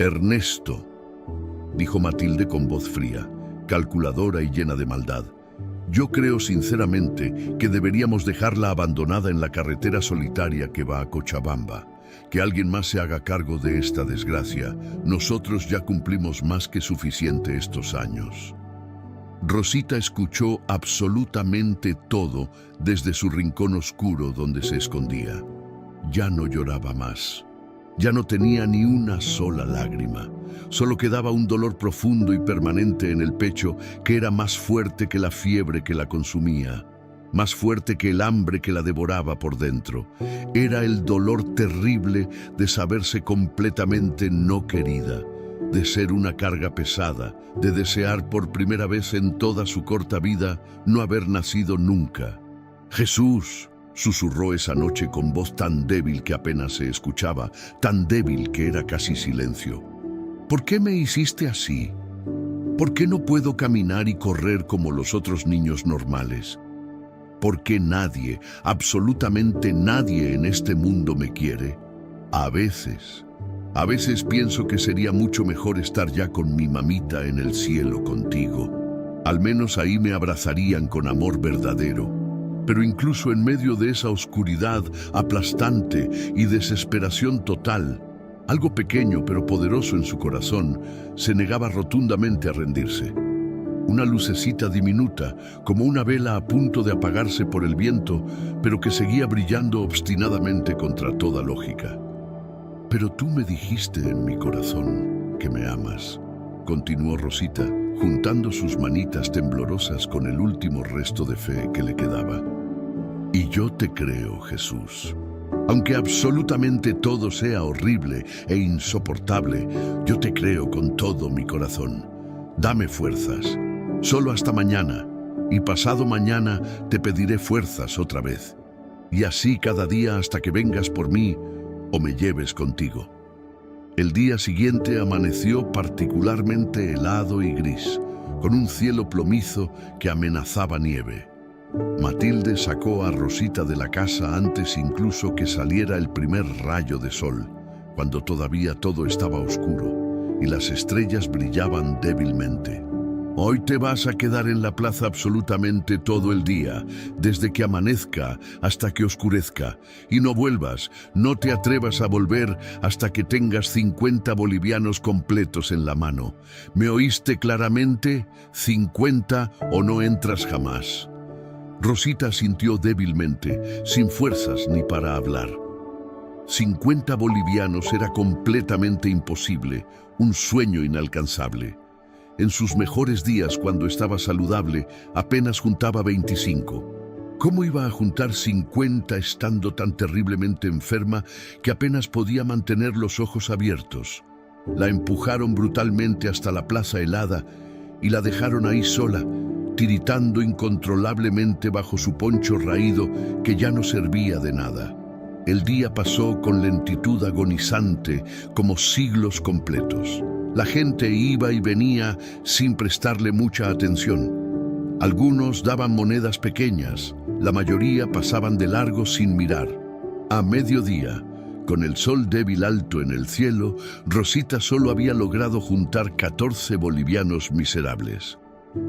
Speaker 1: Ernesto, dijo Matilde con voz fría, calculadora y llena de maldad. Yo creo sinceramente que deberíamos dejarla abandonada en la carretera solitaria que va a Cochabamba. Que alguien más se haga cargo de esta desgracia. Nosotros ya cumplimos más que suficiente estos años. Rosita escuchó absolutamente todo desde su rincón oscuro donde se escondía. Ya no lloraba más. Ya no tenía ni una sola lágrima. Solo quedaba un dolor profundo y permanente en el pecho que era más fuerte que la fiebre que la consumía, más fuerte que el hambre que la devoraba por dentro. Era el dolor terrible de saberse completamente no querida, de ser una carga pesada, de desear por primera vez en toda su corta vida no haber nacido nunca. «Jesús», susurró esa noche con voz tan débil que apenas se escuchaba, tan débil que era casi silencio. «¿Por qué me hiciste así? ¿Por qué no puedo caminar y correr como los otros niños normales? ¿Por qué nadie, absolutamente nadie en este mundo me quiere? A veces pienso que sería mucho mejor estar ya con mi mamita en el cielo contigo. Al menos ahí me abrazarían con amor verdadero. Pero incluso en medio de esa oscuridad aplastante y desesperación total, algo pequeño pero poderoso en su corazón se negaba rotundamente a rendirse. Una lucecita diminuta, como una vela a punto de apagarse por el viento, pero que seguía brillando obstinadamente contra toda lógica. «Pero tú me dijiste en mi corazón que me amas», continuó Rosita, juntando sus manitas temblorosas con el último resto de fe que le quedaba. «Y yo te creo, Jesús. Aunque absolutamente todo sea horrible e insoportable, yo te creo con todo mi corazón. Dame fuerzas. Solo hasta mañana, y pasado mañana te pediré fuerzas otra vez. Y así cada día hasta que vengas por mí o me lleves contigo». El día siguiente amaneció particularmente helado y gris, con un cielo plomizo que amenazaba nieve. Matilde sacó a Rosita de la casa antes incluso que saliera el primer rayo de sol, cuando todavía todo estaba oscuro y las estrellas brillaban débilmente. Hoy te vas a quedar en la plaza absolutamente todo el día, desde que amanezca hasta que oscurezca. Y no vuelvas, no te atrevas a volver hasta que tengas 50 bolivianos completos en la mano. ¿Me oíste claramente? 50 o no entras jamás. Rosita sintió débilmente, sin fuerzas ni para hablar. 50 bolivianos era completamente imposible, un sueño inalcanzable. En sus mejores días, cuando estaba saludable, apenas juntaba 25. ¿Cómo iba a juntar 50 estando tan terriblemente enferma que apenas podía mantener los ojos abiertos? La empujaron brutalmente hasta la plaza helada y la dejaron ahí sola, tiritando incontrolablemente bajo su poncho raído que ya no servía de nada. El día pasó con lentitud agonizante, como siglos completos. La gente iba y venía sin prestarle mucha atención. Algunos daban monedas pequeñas, la mayoría pasaban de largo sin mirar. A mediodía, con el sol débil alto en el cielo, Rosita solo había logrado juntar 14 bolivianos miserables.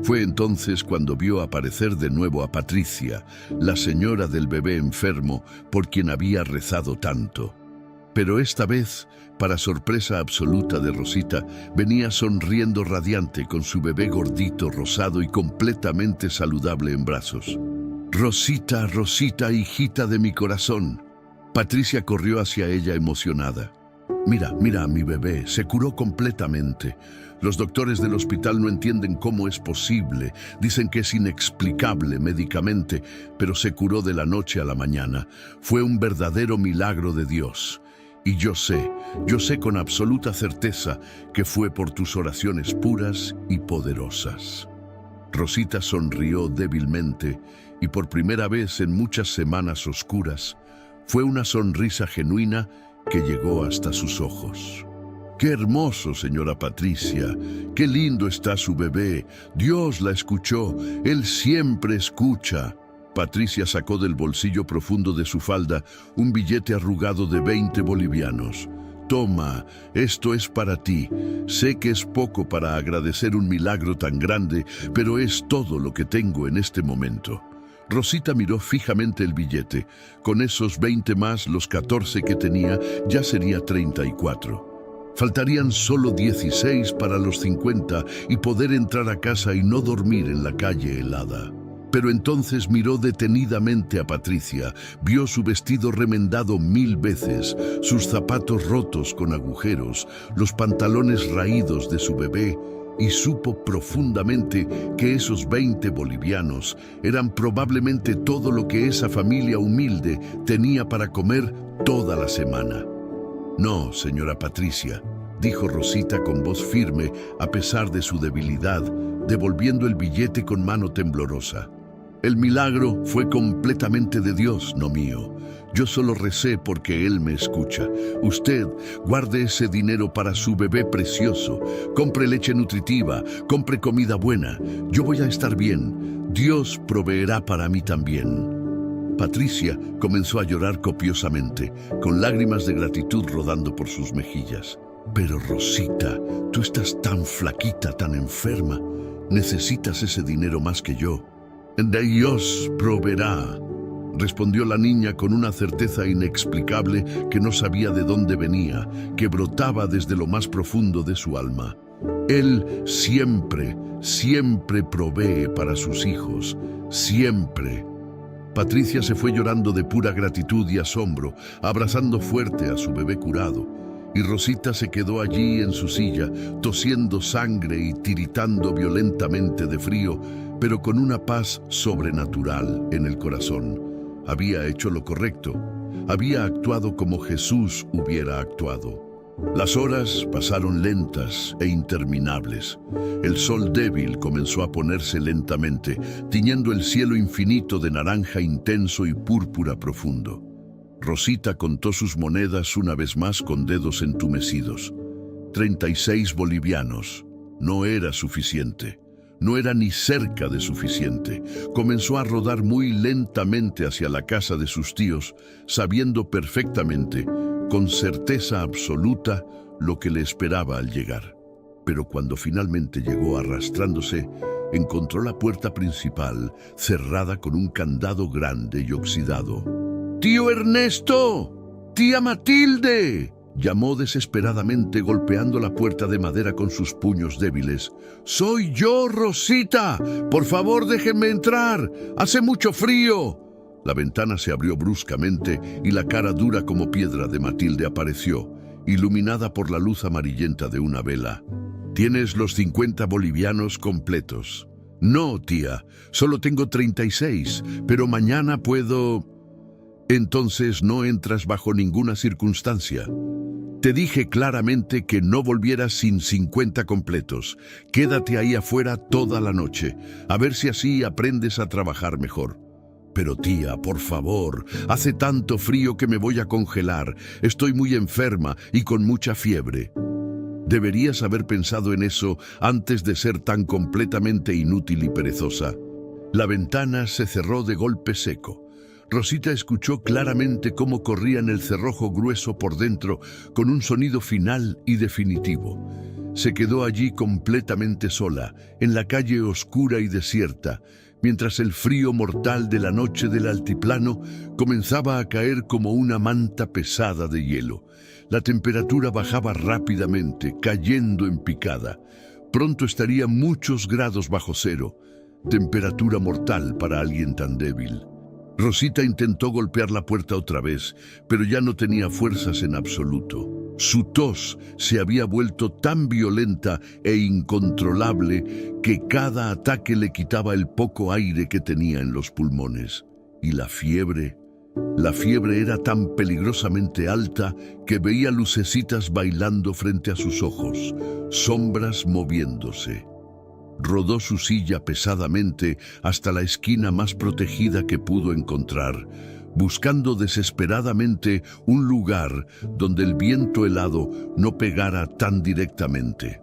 Speaker 1: Fue entonces cuando vio aparecer de nuevo a Patricia, la señora del bebé enfermo por quien había rezado tanto. Pero esta vez, para sorpresa absoluta de Rosita, venía sonriendo radiante con su bebé gordito, rosado y completamente saludable en brazos. «Rosita, Rosita, hijita de mi corazón». Patricia corrió hacia ella emocionada. Mira a mi bebé, se curó completamente. Los doctores del hospital no entienden cómo es posible. Dicen que es inexplicable médicamente, pero se curó de la noche a la mañana. Fue un verdadero milagro de Dios. Y yo sé con absoluta certeza que fue por tus oraciones puras y poderosas». Rosita sonrió débilmente y por primera vez en muchas semanas oscuras, fue una sonrisa genuina que llegó hasta sus ojos. «Qué hermoso, señora Patricia, qué lindo está su bebé. Dios la escuchó, Él siempre escucha». Patricia sacó del bolsillo profundo de su falda un billete arrugado de 20 bolivianos. «Toma, esto es para ti. Sé que es poco para agradecer un milagro tan grande, pero es todo lo que tengo en este momento». Rosita miró fijamente el billete. Con esos 20 más los 14 que tenía, ya sería 34. Faltarían solo 16 para los 50 y poder entrar a casa y no dormir en la calle helada. Pero entonces miró detenidamente a Patricia, vio su vestido remendado 1000 veces, sus zapatos rotos con agujeros, los pantalones raídos de su bebé, y supo profundamente que esos 20 bolivianos eran probablemente todo lo que esa familia humilde tenía para comer toda la semana. «No, señora Patricia», dijo Rosita con voz firme a pesar de su debilidad, devolviendo el billete con mano temblorosa. «El milagro fue completamente de Dios, no mío. Yo solo recé porque Él me escucha. Usted guarde ese dinero para su bebé precioso. Compre leche nutritiva, compre comida buena. Yo voy a estar bien. Dios proveerá para mí también». Patricia comenzó a llorar copiosamente, con lágrimas de gratitud rodando por sus mejillas. «Pero Rosita, tú estás tan flaquita, tan enferma. Necesitas ese dinero más que yo». «Dios proveerá», respondió la niña con una certeza inexplicable que no sabía de dónde venía, que brotaba desde lo más profundo de su alma. «Él siempre provee para sus hijos, siempre». Patricia se fue llorando de pura gratitud y asombro, abrazando fuerte a su bebé curado. Y Rosita se quedó allí en su silla, tosiendo sangre y tiritando violentamente de frío, pero con una paz sobrenatural en el corazón. Había hecho lo correcto. Había actuado como Jesús hubiera actuado. Las horas pasaron lentas e interminables. El sol débil comenzó a ponerse lentamente, tiñendo el cielo infinito de naranja intenso y púrpura profundo. Rosita contó sus monedas una vez más con dedos entumecidos. 36 bolivianos. No era suficiente. No era ni cerca de suficiente. Comenzó a rodar muy lentamente hacia la casa de sus tíos, sabiendo perfectamente, con certeza absoluta, lo que le esperaba al llegar. pero cuando finalmente llegó arrastrándose, encontró la puerta principal cerrada con un candado grande y oxidado. ¡Tío Ernesto! ¡Tía Matilde!, llamó desesperadamente golpeando la puerta de madera con sus puños débiles. ¡Soy yo, Rosita! ¡Por favor, déjenme entrar! ¡Hace mucho frío! La ventana se abrió bruscamente y la cara dura como piedra de Matilde apareció, iluminada por la luz amarillenta de una vela. «Tienes los 50 bolivianos completos». «No, tía, solo tengo 36, pero mañana puedo...» «Entonces no entras bajo ninguna circunstancia. Te dije claramente que no volvieras sin 50 completos. Quédate ahí afuera toda la noche, a ver si así aprendes a trabajar mejor». «Pero tía, por favor, hace tanto frío que me voy a congelar. Estoy muy enferma y con mucha fiebre». Deberías haber pensado en eso antes de ser tan completamente inútil y perezosa. La ventana se cerró de golpe seco. Rosita escuchó claramente cómo corrían el cerrojo grueso por dentro con un sonido final y definitivo. Se quedó allí completamente sola, en la calle oscura y desierta, mientras el frío mortal de la noche del altiplano comenzaba a caer como una manta pesada de hielo. La temperatura bajaba rápidamente, cayendo en picada. Pronto estaría muchos grados bajo cero, temperatura mortal para alguien tan débil. Rosita intentó golpear la puerta otra vez, pero ya no tenía fuerzas en absoluto. Su tos se había vuelto tan violenta e incontrolable que cada ataque le quitaba el poco aire que tenía en los pulmones. Y la fiebre era tan peligrosamente alta que veía lucecitas bailando frente a sus ojos, sombras moviéndose. Rodó su silla pesadamente hasta la esquina más protegida que pudo encontrar, buscando desesperadamente un lugar donde el viento helado no pegara tan directamente.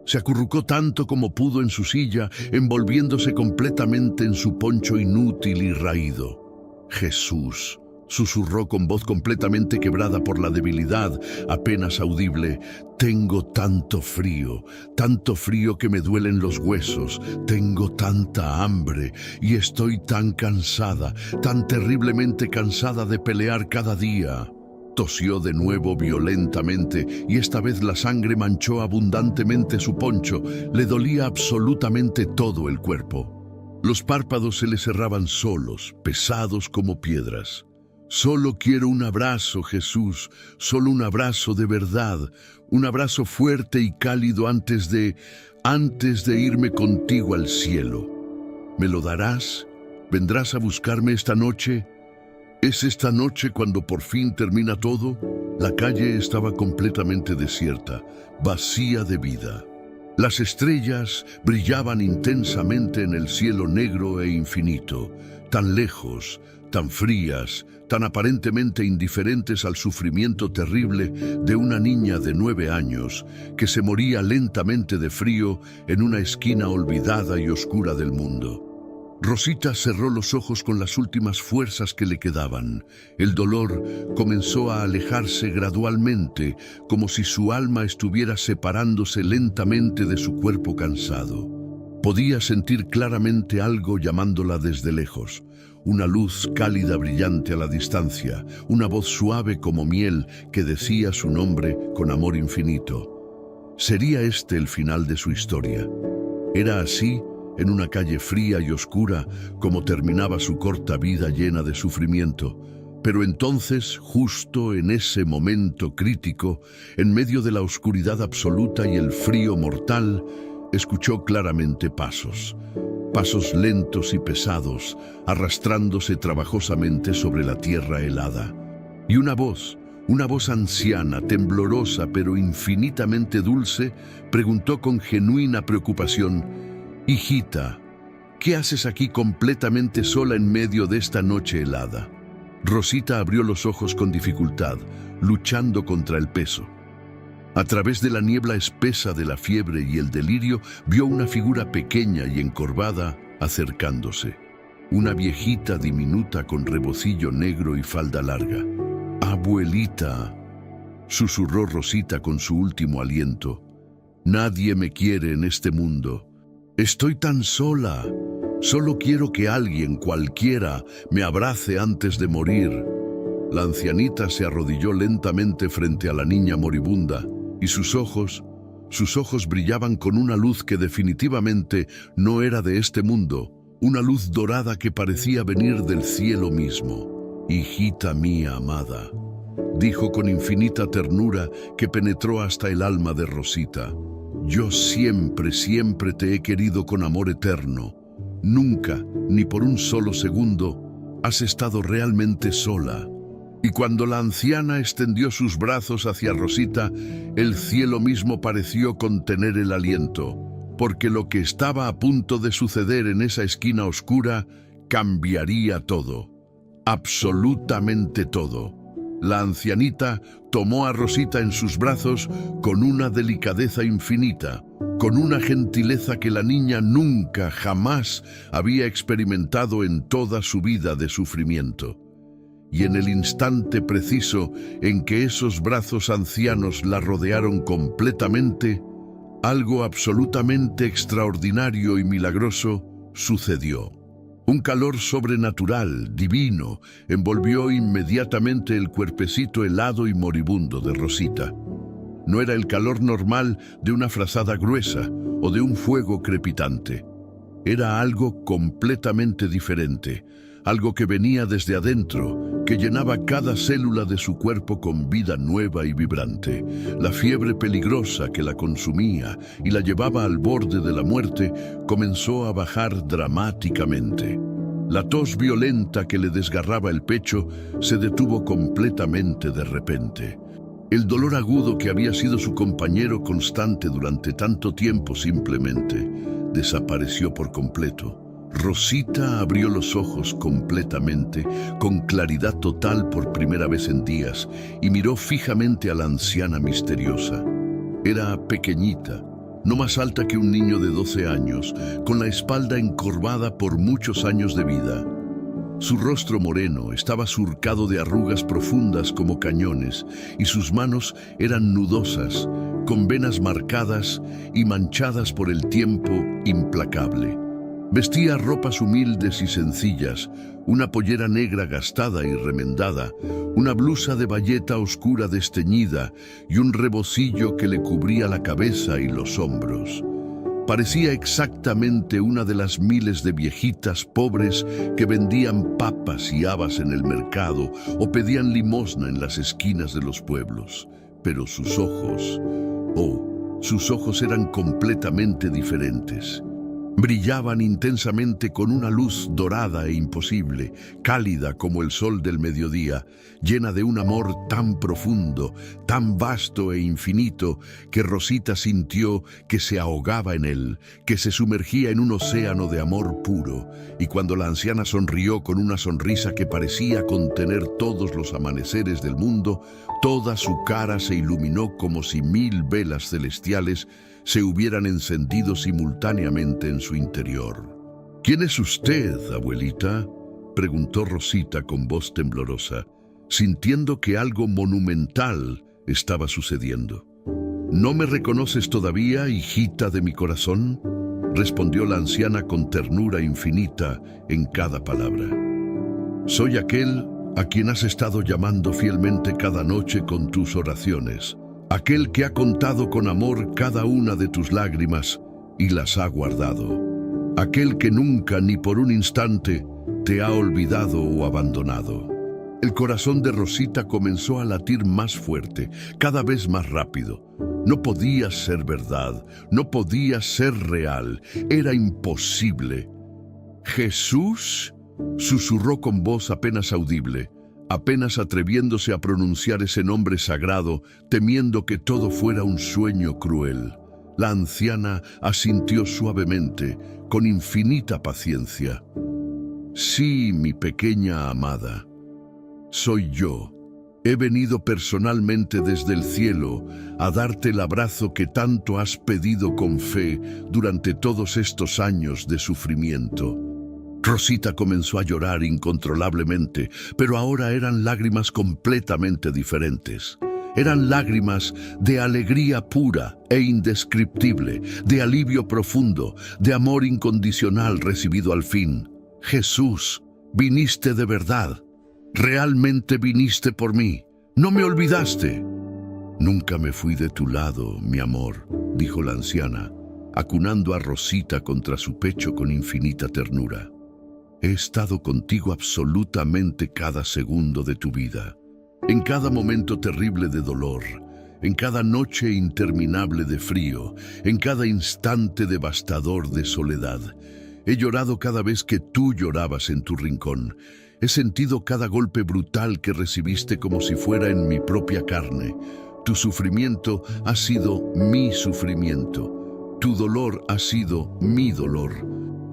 Speaker 1: Se acurrucó tanto como pudo en su silla, envolviéndose completamente en su poncho inútil y raído. «Jesús», susurró con voz completamente quebrada por la debilidad, apenas audible. «Tengo tanto frío que me duelen los huesos, tengo tanta hambre y estoy tan cansada, tan terriblemente cansada de pelear cada día». Tosió de nuevo violentamente y esta vez la sangre manchó abundantemente su poncho. Le dolía absolutamente todo el cuerpo. Los párpados se le cerraban solos, pesados como piedras. «Solo quiero un abrazo, Jesús, solo un abrazo de verdad, un abrazo fuerte y cálido antes de irme contigo al cielo. ¿Me lo darás? ¿Vendrás a buscarme esta noche?» ¿Es esta noche cuando por fin termina todo? La calle estaba completamente desierta, vacía de vida. Las estrellas brillaban intensamente en el cielo negro e infinito, tan lejos, tan frías, tan aparentemente indiferentes al sufrimiento terrible de una niña de 9 años que se moría lentamente de frío en una esquina olvidada y oscura del mundo. Rosita cerró los ojos con las últimas fuerzas que le quedaban. El dolor comenzó a alejarse gradualmente, como si su alma estuviera separándose lentamente de su cuerpo cansado. Podía sentir claramente algo llamándola desde lejos. Una luz cálida brillante a la distancia, una voz suave como miel que decía su nombre con amor infinito. ¿Sería este el final de su historia? ¿Era así, en una calle fría y oscura, como terminaba su corta vida llena de sufrimiento? Pero entonces, justo en ese momento crítico, en medio de la oscuridad absoluta y el frío mortal, escuchó claramente pasos lentos y pesados, arrastrándose trabajosamente sobre la tierra helada. Y una voz anciana, temblorosa pero infinitamente dulce, preguntó con genuina preocupación: «Hijita, ¿qué haces aquí completamente sola en medio de esta noche helada?» Rosita abrió los ojos con dificultad, luchando contra el peso. A través de la niebla espesa de la fiebre y el delirio, vio una figura pequeña y encorvada acercándose. Una viejita diminuta con rebocillo negro y falda larga. «Abuelita», susurró Rosita con su último aliento. Nadie me quiere en este mundo. Estoy tan sola. Solo quiero que alguien, cualquiera, me abrace antes de morir. La ancianita se arrodilló lentamente frente a la niña moribunda y sus ojos brillaban con una luz que definitivamente no era de este mundo, una luz dorada que parecía venir del cielo mismo. «Hijita mía amada», dijo con infinita ternura que penetró hasta el alma de Rosita. «Yo siempre, siempre te he querido con amor eterno. Nunca, ni por un solo segundo, has estado realmente sola». Y cuando la anciana extendió sus brazos hacia Rosita, el cielo mismo pareció contener el aliento, porque lo que estaba a punto de suceder en esa esquina oscura cambiaría todo, absolutamente todo. La ancianita tomó a Rosita en sus brazos con una delicadeza infinita, con una gentileza que la niña nunca, jamás había experimentado en toda su vida de sufrimiento. Y en el instante preciso en que esos brazos ancianos la rodearon completamente, algo absolutamente extraordinario y milagroso sucedió. Un calor sobrenatural, divino, envolvió inmediatamente el cuerpecito helado y moribundo de Rosita. No era el calor normal de una frazada gruesa o de un fuego crepitante. Era algo completamente diferente, algo que venía desde adentro, que llenaba cada célula de su cuerpo con vida nueva y vibrante. La fiebre peligrosa que la consumía y la llevaba al borde de la muerte comenzó a bajar dramáticamente. La tos violenta que le desgarraba el pecho se detuvo completamente de repente. El dolor agudo que había sido su compañero constante durante tanto tiempo simplemente desapareció por completo. Rosita abrió los ojos completamente, con claridad total por primera vez en días, y miró fijamente a la anciana misteriosa. Era pequeñita, no más alta que un niño de 12 años, con la espalda encorvada por muchos años de vida. Su rostro moreno estaba surcado de arrugas profundas como cañones, y sus manos eran nudosas, con venas marcadas y manchadas por el tiempo implacable. Vestía ropas humildes y sencillas, una pollera negra gastada y remendada, una blusa de bayeta oscura desteñida y un rebocillo que le cubría la cabeza y los hombros. Parecía exactamente una de las miles de viejitas pobres que vendían papas y habas en el mercado o pedían limosna en las esquinas de los pueblos. Pero sus ojos eran completamente diferentes. Brillaban intensamente con una luz dorada e imposible, cálida como el sol del mediodía, llena de un amor tan profundo, tan vasto e infinito, que Rosita sintió que se ahogaba en él, que se sumergía en un océano de amor puro. Y cuando la anciana sonrió con una sonrisa que parecía contener todos los amaneceres del mundo, toda su cara se iluminó como si 1000 velas celestiales se hubieran encendido simultáneamente en su interior. «¿Quién es usted, abuelita?», preguntó Rosita con voz temblorosa, sintiendo que algo monumental estaba sucediendo. «¿No me reconoces todavía, hijita de mi corazón?», respondió la anciana con ternura infinita en cada palabra. «Soy aquel a quien has estado llamando fielmente cada noche con tus oraciones, aquel que ha contado con amor cada una de tus lágrimas y las ha guardado, aquel que nunca ni por un instante te ha olvidado o abandonado». El corazón de Rosita comenzó a latir más fuerte, cada vez más rápido. No podía ser verdad, no podía ser real, era imposible. «¿Jesús?», susurró con voz apenas audible, apenas atreviéndose a pronunciar ese nombre sagrado, temiendo que todo fuera un sueño cruel. La anciana asintió suavemente, con infinita paciencia. «Sí, mi pequeña amada, soy yo. He venido personalmente desde el cielo a darte el abrazo que tanto has pedido con fe durante todos estos años de sufrimiento». Rosita comenzó a llorar incontrolablemente, pero ahora eran lágrimas completamente diferentes. Eran lágrimas de alegría pura e indescriptible, de alivio profundo, de amor incondicional recibido al fin. Jesús, viniste de verdad. Realmente viniste por mí. No me olvidaste. Nunca me fui de tu lado, mi amor, dijo la anciana, acunando a Rosita contra su pecho con infinita ternura. He estado contigo absolutamente cada segundo de tu vida, en cada momento terrible de dolor, en cada noche interminable de frío, en cada instante devastador de soledad. He llorado cada vez que tú llorabas en tu rincón. He sentido cada golpe brutal que recibiste como si fuera en mi propia carne. Tu sufrimiento ha sido mi sufrimiento. Tu dolor ha sido mi dolor.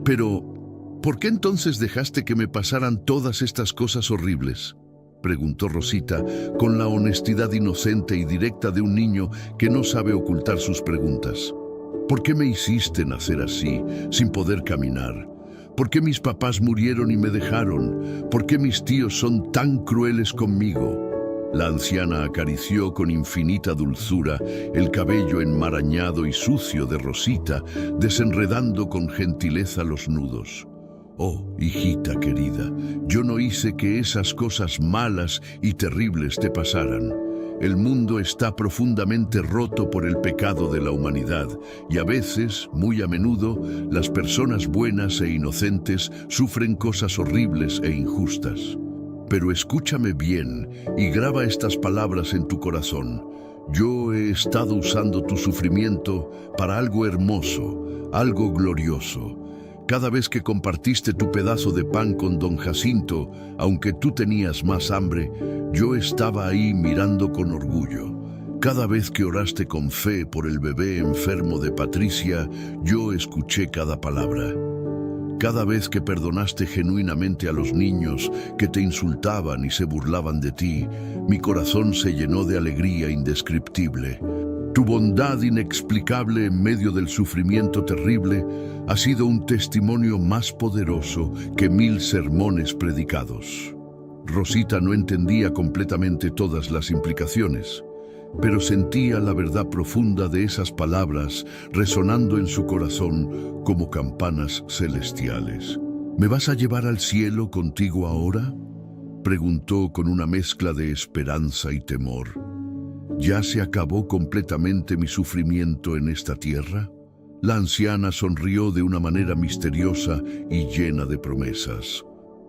Speaker 1: Pero, ¿por qué entonces dejaste que me pasaran todas estas cosas horribles?, preguntó Rosita, con la honestidad inocente y directa de un niño que no sabe ocultar sus preguntas. ¿Por qué me hiciste nacer así, sin poder caminar? ¿Por qué mis papás murieron y me dejaron? ¿Por qué mis tíos son tan crueles conmigo? La anciana acarició con infinita dulzura el cabello enmarañado y sucio de Rosita, desenredando con gentileza los nudos. Oh, hijita querida, yo no hice que esas cosas malas y terribles te pasaran. El mundo está profundamente roto por el pecado de la humanidad y a veces, muy a menudo, las personas buenas e inocentes sufren cosas horribles e injustas. Pero escúchame bien y graba estas palabras en tu corazón. Yo he estado usando tu sufrimiento para algo hermoso, algo glorioso. Cada vez que compartiste tu pedazo de pan con don Jacinto, aunque tú tenías más hambre, yo estaba ahí mirando con orgullo. Cada vez que oraste con fe por el bebé enfermo de Patricia, yo escuché cada palabra. Cada vez que perdonaste genuinamente a los niños que te insultaban y se burlaban de ti, mi corazón se llenó de alegría indescriptible. Tu bondad inexplicable en medio del sufrimiento terrible ha sido un testimonio más poderoso que 1000 sermones predicados. Rosita no entendía completamente todas las implicaciones, pero sentía la verdad profunda de esas palabras resonando en su corazón como campanas celestiales. ¿Me vas a llevar al cielo contigo ahora?, preguntó con una mezcla de esperanza y temor. ¿Ya se acabó completamente mi sufrimiento en esta tierra? La anciana sonrió de una manera misteriosa y llena de promesas.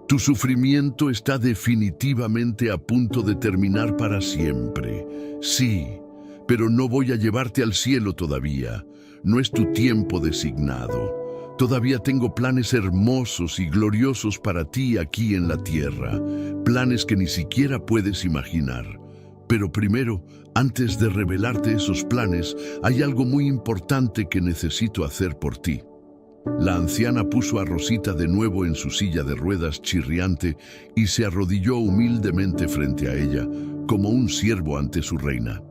Speaker 1: Tu sufrimiento está definitivamente a punto de terminar para siempre. Sí, pero no voy a llevarte al cielo todavía. No es tu tiempo designado. Todavía tengo planes hermosos y gloriosos para ti aquí en la tierra. Planes que ni siquiera puedes imaginar. Pero primero, antes de revelarte esos planes, hay algo muy importante que necesito hacer por ti. La anciana puso a Rosita de nuevo en su silla de ruedas chirriante y se arrodilló humildemente frente a ella, como un siervo ante su reina.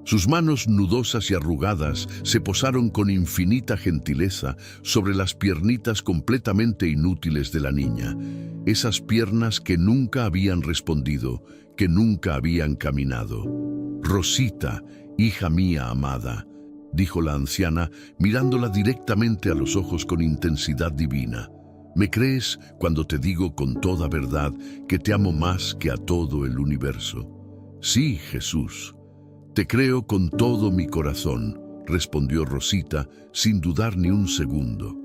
Speaker 1: Sus manos nudosas y arrugadas se posaron con infinita gentileza sobre las piernitas completamente inútiles de la niña, esas piernas que nunca habían respondido, que nunca habían caminado. Rosita, hija mía amada, dijo la anciana, mirándola directamente a los ojos con intensidad divina. ¿Me crees cuando te digo con toda verdad que te amo más que a todo el universo? Sí, Jesús. Te creo con todo mi corazón, respondió Rosita, sin dudar ni un segundo.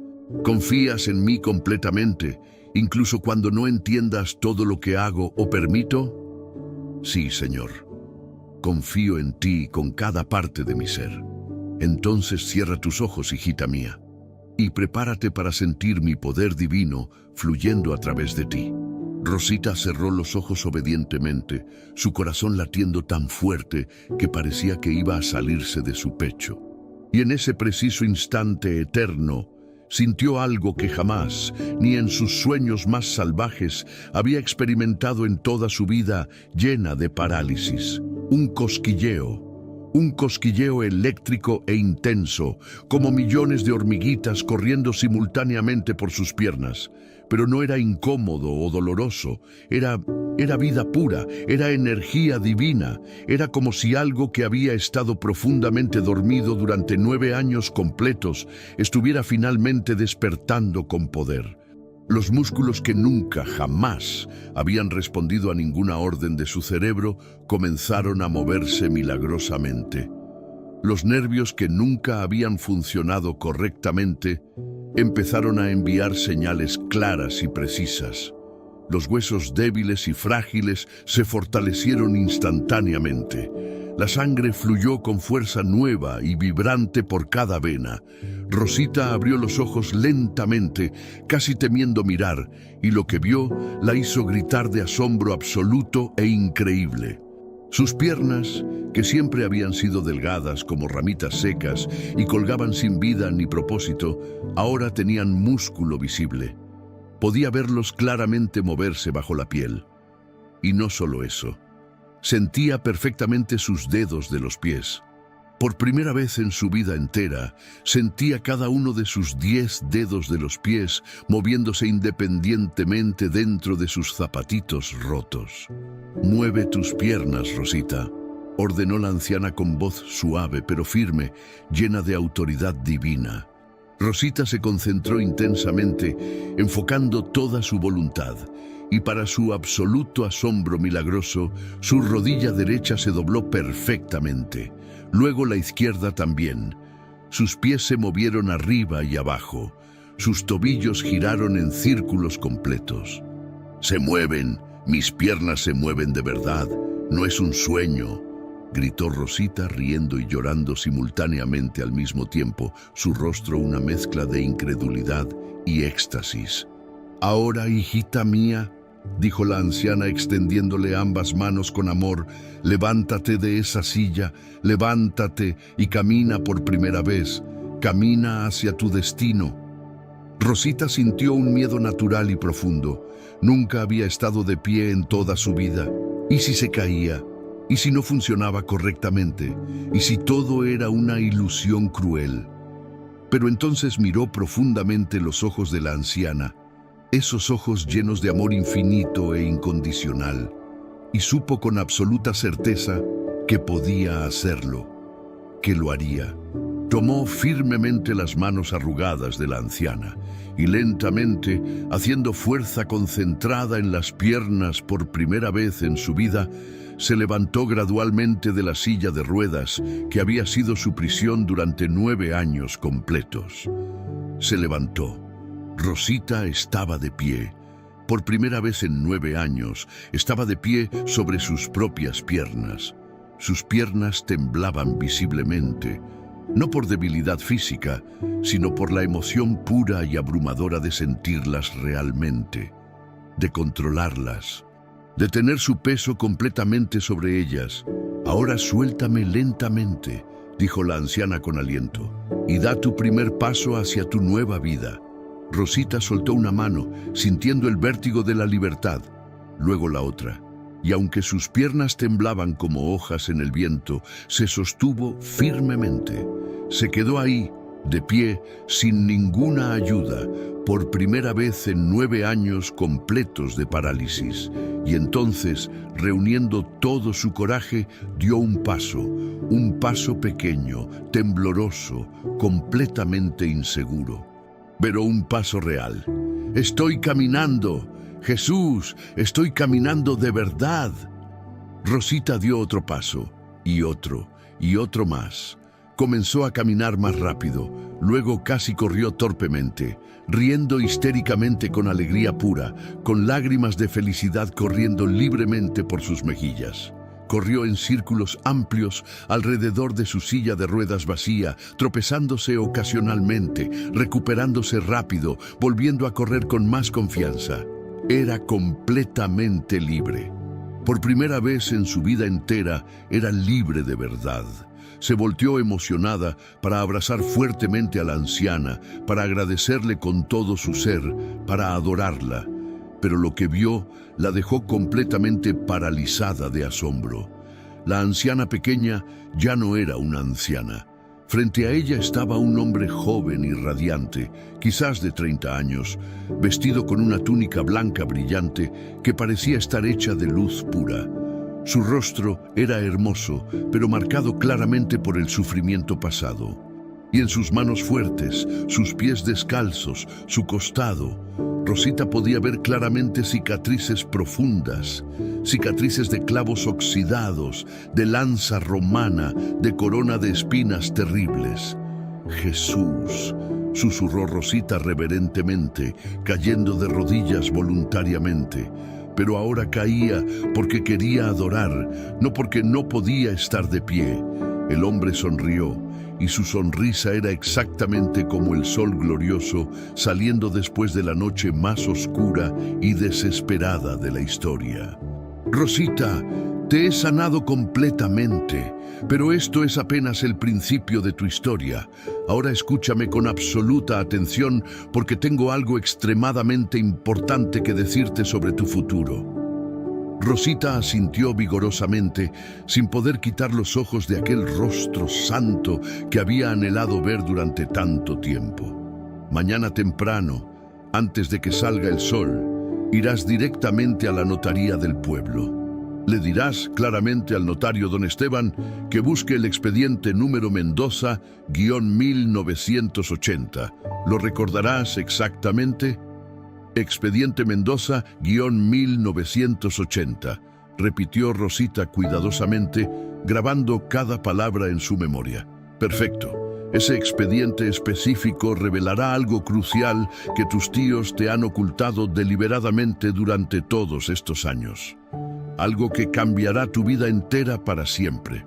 Speaker 1: ¿Confías en mí completamente, incluso cuando no entiendas todo lo que hago o permito? Sí, Señor. Confío en ti con cada parte de mi ser. Entonces cierra tus ojos, hijita mía, y prepárate para sentir mi poder divino fluyendo a través de ti. Rosita cerró los ojos obedientemente, su corazón latiendo tan fuerte que parecía que iba a salirse de su pecho. Y en ese preciso instante eterno, sintió algo que jamás, ni en sus sueños más salvajes, había experimentado en toda su vida llena de parálisis. Un cosquilleo, Un cosquilleo eléctrico e intenso, como millones de hormiguitas corriendo simultáneamente por sus piernas. Pero no era incómodo o doloroso, era vida pura, era energía divina, era como si algo que había estado profundamente dormido durante 9 años completos estuviera finalmente despertando con poder. Los músculos que nunca, jamás, habían respondido a ninguna orden de su cerebro comenzaron a moverse milagrosamente. Los nervios que nunca habían funcionado correctamente empezaron a enviar señales claras y precisas. Los huesos débiles y frágiles se fortalecieron instantáneamente. La sangre fluyó con fuerza nueva y vibrante por cada vena. Rosita abrió los ojos lentamente, casi temiendo mirar, y lo que vio la hizo gritar de asombro absoluto e increíble. Sus piernas, que siempre habían sido delgadas como ramitas secas y colgaban sin vida ni propósito, ahora tenían músculo visible. Podía verlos claramente moverse bajo la piel. Y no solo eso. Sentía perfectamente sus dedos de los pies. Por primera vez en su vida entera, sentía cada uno de sus 10 dedos de los pies moviéndose independientemente dentro de sus zapatitos rotos. «Mueve tus piernas, Rosita», ordenó la anciana con voz suave pero firme, llena de autoridad divina. Rosita se concentró intensamente, enfocando toda su voluntad, y para su absoluto asombro milagroso, su rodilla derecha se dobló perfectamente. Luego la izquierda también. Sus pies se movieron arriba y abajo. Sus tobillos giraron en círculos completos. «Se mueven, mis piernas se mueven de verdad, no es un sueño», gritó Rosita riendo y llorando simultáneamente al mismo tiempo, su rostro una mezcla de incredulidad y éxtasis. «Ahora, hijita mía», dijo la anciana extendiéndole ambas manos con amor, «levántate de esa silla, levántate y camina por primera vez, camina hacia tu destino». Rosita sintió un miedo natural y profundo. Nunca había estado de pie en toda su vida. ¿Y si se caía? ¿Y si no funcionaba correctamente? ¿Y si todo era una ilusión cruel? Pero entonces miró profundamente los ojos de la anciana, esos ojos llenos de amor infinito e incondicional, y supo con absoluta certeza que podía hacerlo, que lo haría. Tomó firmemente las manos arrugadas de la anciana y lentamente, haciendo fuerza concentrada en las piernas por primera vez en su vida, se levantó gradualmente de la silla de ruedas que había sido su prisión durante 9 años completos. Se levantó. Rosita estaba de pie. Por primera vez en 9 años, estaba de pie sobre sus propias piernas. Sus piernas temblaban visiblemente, no por debilidad física, sino por la emoción pura y abrumadora de sentirlas realmente, de controlarlas, de tener su peso completamente sobre ellas. «Ahora suéltame lentamente», dijo la anciana con aliento, «y da tu primer paso hacia tu nueva vida». Rosita soltó una mano, sintiendo el vértigo de la libertad, luego la otra, y aunque sus piernas temblaban como hojas en el viento, se sostuvo firmemente. Se quedó ahí, de pie, sin ninguna ayuda, por primera vez en 9 años completos de parálisis. Y entonces, reuniendo todo su coraje, dio un paso pequeño, tembloroso, completamente inseguro. Pero un paso real. «Estoy caminando. Jesús, estoy caminando de verdad». Rosita dio otro paso, y otro más. Comenzó a caminar más rápido, luego casi corrió torpemente, riendo histéricamente con alegría pura, con lágrimas de felicidad corriendo libremente por sus mejillas. Corrió en círculos amplios alrededor de su silla de ruedas vacía, tropezándose ocasionalmente, recuperándose rápido, volviendo a correr con más confianza. Era completamente libre. Por primera vez en su vida entera, era libre de verdad. Se volteó emocionada para abrazar fuertemente a la anciana, para agradecerle con todo su ser, para adorarla. Pero lo que vio la dejó completamente paralizada de asombro. La anciana pequeña ya no era una anciana. Frente a ella estaba un hombre joven y radiante, quizás de 30 años, vestido con una túnica blanca brillante que parecía estar hecha de luz pura. Su rostro era hermoso, pero marcado claramente por el sufrimiento pasado. Y en sus manos fuertes, sus pies descalzos, su costado, Rosita podía ver claramente cicatrices profundas, cicatrices de clavos oxidados, de lanza romana, de corona de espinas terribles. «Jesús», susurró Rosita reverentemente, cayendo de rodillas voluntariamente. Pero ahora caía porque quería adorar, no porque no podía estar de pie. El hombre sonrió, y su sonrisa era exactamente como el sol glorioso saliendo después de la noche más oscura y desesperada de la historia. «Rosita, te he sanado completamente, pero esto es apenas el principio de tu historia. Ahora escúchame con absoluta atención porque tengo algo extremadamente importante que decirte sobre tu futuro». Rosita asintió vigorosamente, sin poder quitar los ojos de aquel rostro santo que había anhelado ver durante tanto tiempo. «Mañana temprano, antes de que salga el sol, irás directamente a la notaría del pueblo. Le dirás claramente al notario don Esteban que busque el expediente número Mendoza-1980. ¿Lo recordarás exactamente? Expediente Mendoza-1980, repitió Rosita cuidadosamente, grabando cada palabra en su memoria. Perfecto. Ese expediente específico revelará algo crucial que tus tíos te han ocultado deliberadamente durante todos estos años. Algo que cambiará tu vida entera para siempre.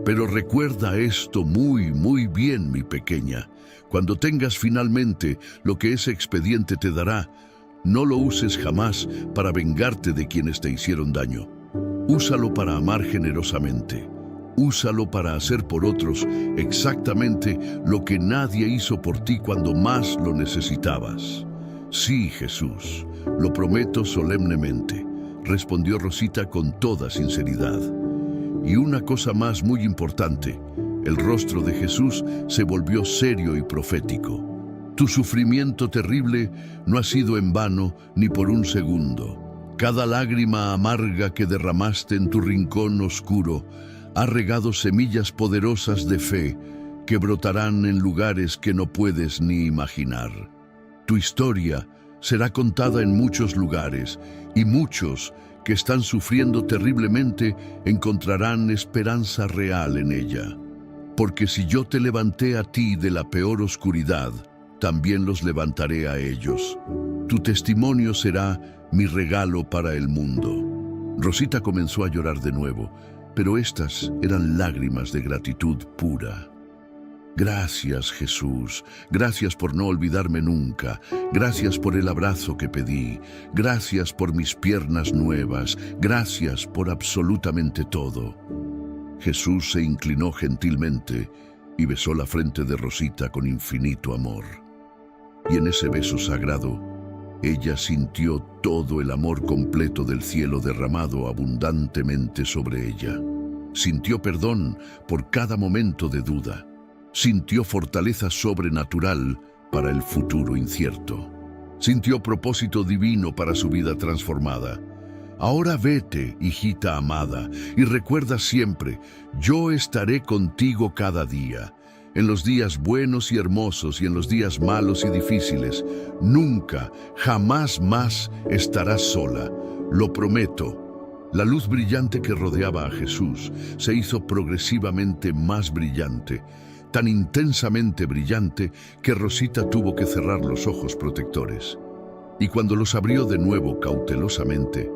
Speaker 1: Pero recuerda esto muy bien, mi pequeña. Cuando tengas finalmente lo que ese expediente te dará, no lo uses jamás para vengarte de quienes te hicieron daño. Úsalo para amar generosamente. Úsalo para hacer por otros exactamente lo que nadie hizo por ti cuando más lo necesitabas. Sí, Jesús, lo prometo solemnemente, respondió Rosita con toda sinceridad. Y una cosa más muy importante, el rostro de Jesús se volvió serio y profético. Tu sufrimiento terrible no ha sido en vano ni por un segundo. Cada lágrima amarga que derramaste en tu rincón oscuro ha regado semillas poderosas de fe que brotarán en lugares que no puedes ni imaginar. Tu historia será contada en muchos lugares y muchos que están sufriendo terriblemente encontrarán esperanza real en ella. Porque si yo te levanté a ti de la peor oscuridad, también los levantaré a ellos. Tu testimonio será mi regalo para el mundo. Rosita comenzó a llorar de nuevo, pero estas eran lágrimas de gratitud pura. Gracias, Jesús. Gracias por no olvidarme nunca. Gracias por el abrazo que pedí. Gracias por mis piernas nuevas. Gracias por absolutamente todo. Jesús se inclinó gentilmente y besó la frente de Rosita con infinito amor. Y en ese beso sagrado, ella sintió todo el amor completo del cielo derramado abundantemente sobre ella. Sintió perdón por cada momento de duda. Sintió fortaleza sobrenatural para el futuro incierto. Sintió propósito divino para su vida transformada. Ahora vete, hijita amada, y recuerda siempre, yo estaré contigo cada día. En los días buenos y hermosos y en los días malos y difíciles, nunca, jamás más estarás sola. Lo prometo. La luz brillante que rodeaba a Jesús se hizo progresivamente más brillante, tan intensamente brillante que Rosita tuvo que cerrar los ojos protectores. Y cuando los abrió de nuevo cautelosamente,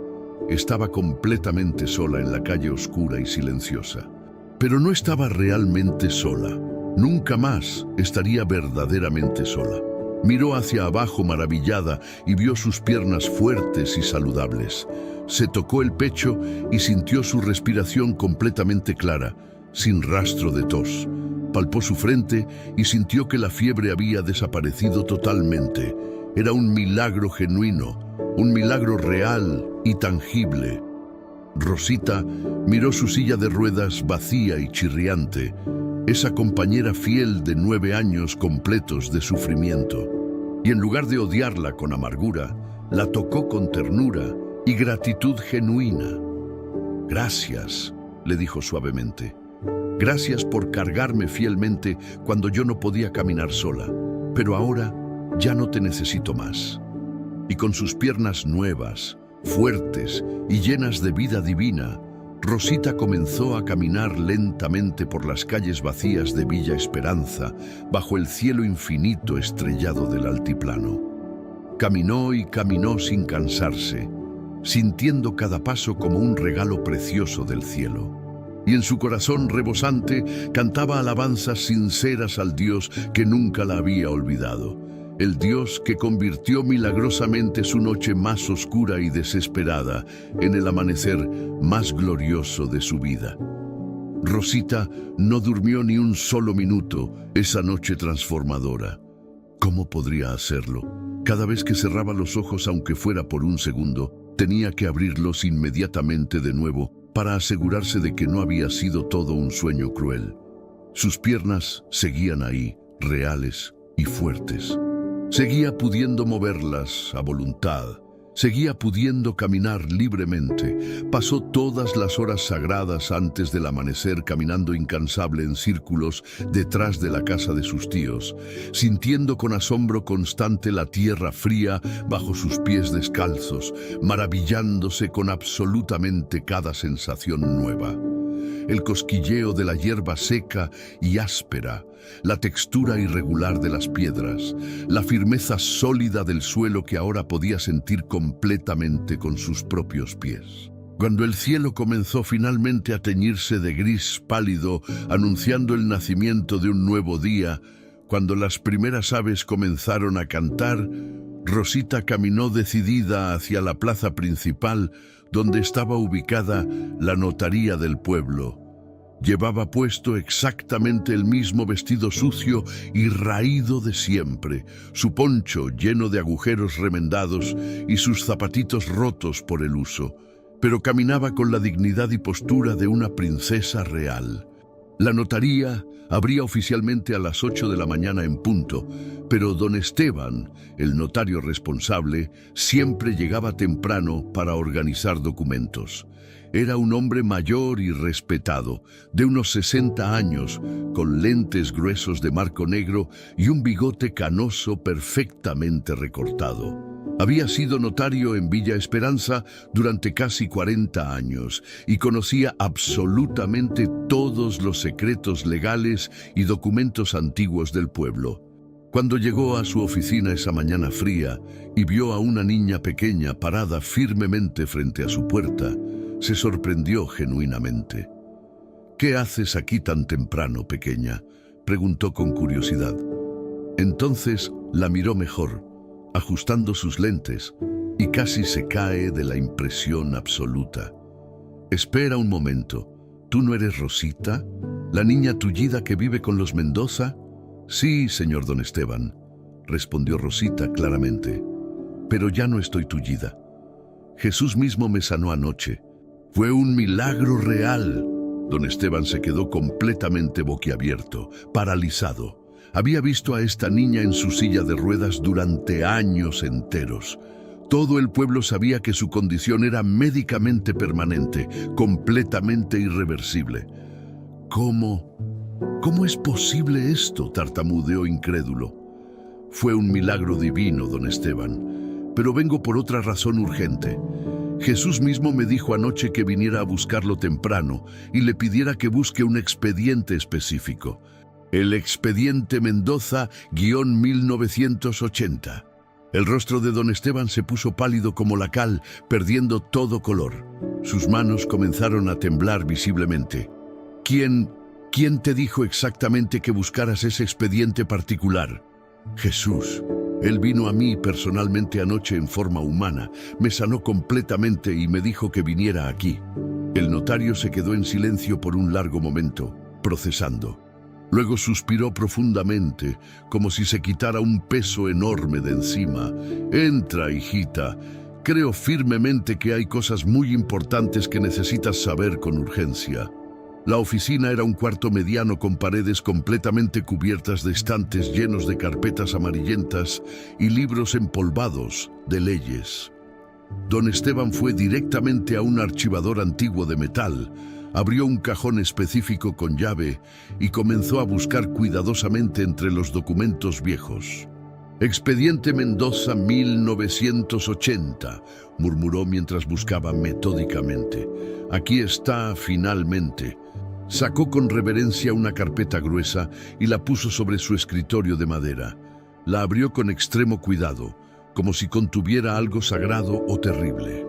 Speaker 1: estaba completamente sola en la calle oscura y silenciosa. Pero no estaba realmente sola. Nunca más estaría verdaderamente sola. Miró hacia abajo maravillada y vio sus piernas fuertes y saludables. Se tocó el pecho y sintió su respiración completamente clara, sin rastro de tos. Palpó su frente y sintió que la fiebre había desaparecido totalmente. Era un milagro genuino, un milagro real y tangible. Rosita miró su silla de ruedas vacía y chirriante, esa compañera fiel de 9 años completos de sufrimiento. Y en lugar de odiarla con amargura, la tocó con ternura y gratitud genuina. «Gracias», le dijo suavemente. «Gracias por cargarme fielmente cuando yo no podía caminar sola, pero ahora ya no te necesito más». Y con sus piernas nuevas, fuertes y llenas de vida divina, Rosita comenzó a caminar lentamente por las calles vacías de Villa Esperanza, bajo el cielo infinito estrellado del altiplano. Caminó y caminó sin cansarse, sintiendo cada paso como un regalo precioso del cielo. Y en su corazón rebosante cantaba alabanzas sinceras al Dios que nunca la había olvidado. El Dios que convirtió milagrosamente su noche más oscura y desesperada en el amanecer más glorioso de su vida. Rosita no durmió ni un solo minuto esa noche transformadora. ¿Cómo podría hacerlo? Cada vez que cerraba los ojos, aunque fuera por un segundo, tenía que abrirlos inmediatamente de nuevo para asegurarse de que no había sido todo un sueño cruel. Sus piernas seguían ahí, reales y fuertes. Seguía pudiendo moverlas a voluntad, seguía pudiendo caminar libremente. Pasó todas las horas sagradas antes del amanecer caminando incansable en círculos detrás de la casa de sus tíos, sintiendo con asombro constante la tierra fría bajo sus pies descalzos, maravillándose con absolutamente cada sensación nueva. El cosquilleo de la hierba seca y áspera, la textura irregular de las piedras, la firmeza sólida del suelo que ahora podía sentir completamente con sus propios pies. Cuando el cielo comenzó finalmente a teñirse de gris pálido, anunciando el nacimiento de un nuevo día, cuando las primeras aves comenzaron a cantar, Rosita caminó decidida hacia la plaza principal, donde estaba ubicada la notaría del pueblo. Llevaba puesto exactamente el mismo vestido sucio y raído de siempre, su poncho lleno de agujeros remendados y sus zapatitos rotos por el uso, pero caminaba con la dignidad y postura de una princesa real. La notaría abría oficialmente a las 8 de la mañana en punto, pero don Esteban, el notario responsable, siempre llegaba temprano para organizar documentos. Era un hombre mayor y respetado, de unos 60 años, con lentes gruesos de marco negro y un bigote canoso perfectamente recortado. Había sido notario en Villa Esperanza durante casi 40 años y conocía absolutamente todos los secretos legales y documentos antiguos del pueblo. Cuando llegó a su oficina esa mañana fría y vio a una niña pequeña parada firmemente frente a su puerta, se sorprendió genuinamente. «¿Qué haces aquí tan temprano, pequeña?», preguntó con curiosidad. Entonces la miró mejor, ajustando sus lentes, y casi se cae de la impresión absoluta. «Espera un momento, ¿tú no eres Rosita, la niña tullida que vive con los Mendoza?» «Sí, señor don Esteban», respondió Rosita claramente, «pero ya no estoy tullida. Jesús mismo me sanó anoche. Fue un milagro real». Don Esteban se quedó completamente boquiabierto, paralizado. Había visto a esta niña en su silla de ruedas durante años enteros. Todo el pueblo sabía que su condición era médicamente permanente, completamente irreversible. ¿Cómo es posible esto?, tartamudeó incrédulo. «Fue un milagro divino, don Esteban, pero vengo por otra razón urgente. Jesús mismo me dijo anoche que viniera a buscarlo temprano y le pidiera que busque un expediente específico. El expediente Mendoza-1980. El rostro de don Esteban se puso pálido como la cal, perdiendo todo color. Sus manos comenzaron a temblar visiblemente. ¿Quién te dijo exactamente que buscaras ese expediente particular?» «Jesús. Él vino a mí personalmente anoche en forma humana, me sanó completamente y me dijo que viniera aquí». El notario se quedó en silencio por un largo momento, procesando. Luego suspiró profundamente, como si se quitara un peso enorme de encima. «Entra, hijita. Creo firmemente que hay cosas muy importantes que necesitas saber con urgencia. La oficina era un cuarto mediano con paredes completamente cubiertas de estantes llenos de carpetas amarillentas y libros empolvados de leyes. Don Esteban fue directamente a un archivador antiguo de metal, abrió un cajón específico con llave y comenzó a buscar cuidadosamente entre los documentos viejos. «Expediente Mendoza 1980», murmuró mientras buscaba metódicamente. «Aquí está, finalmente». Sacó con reverencia una carpeta gruesa y la puso sobre su escritorio de madera. La abrió con extremo cuidado, como si contuviera algo sagrado o terrible.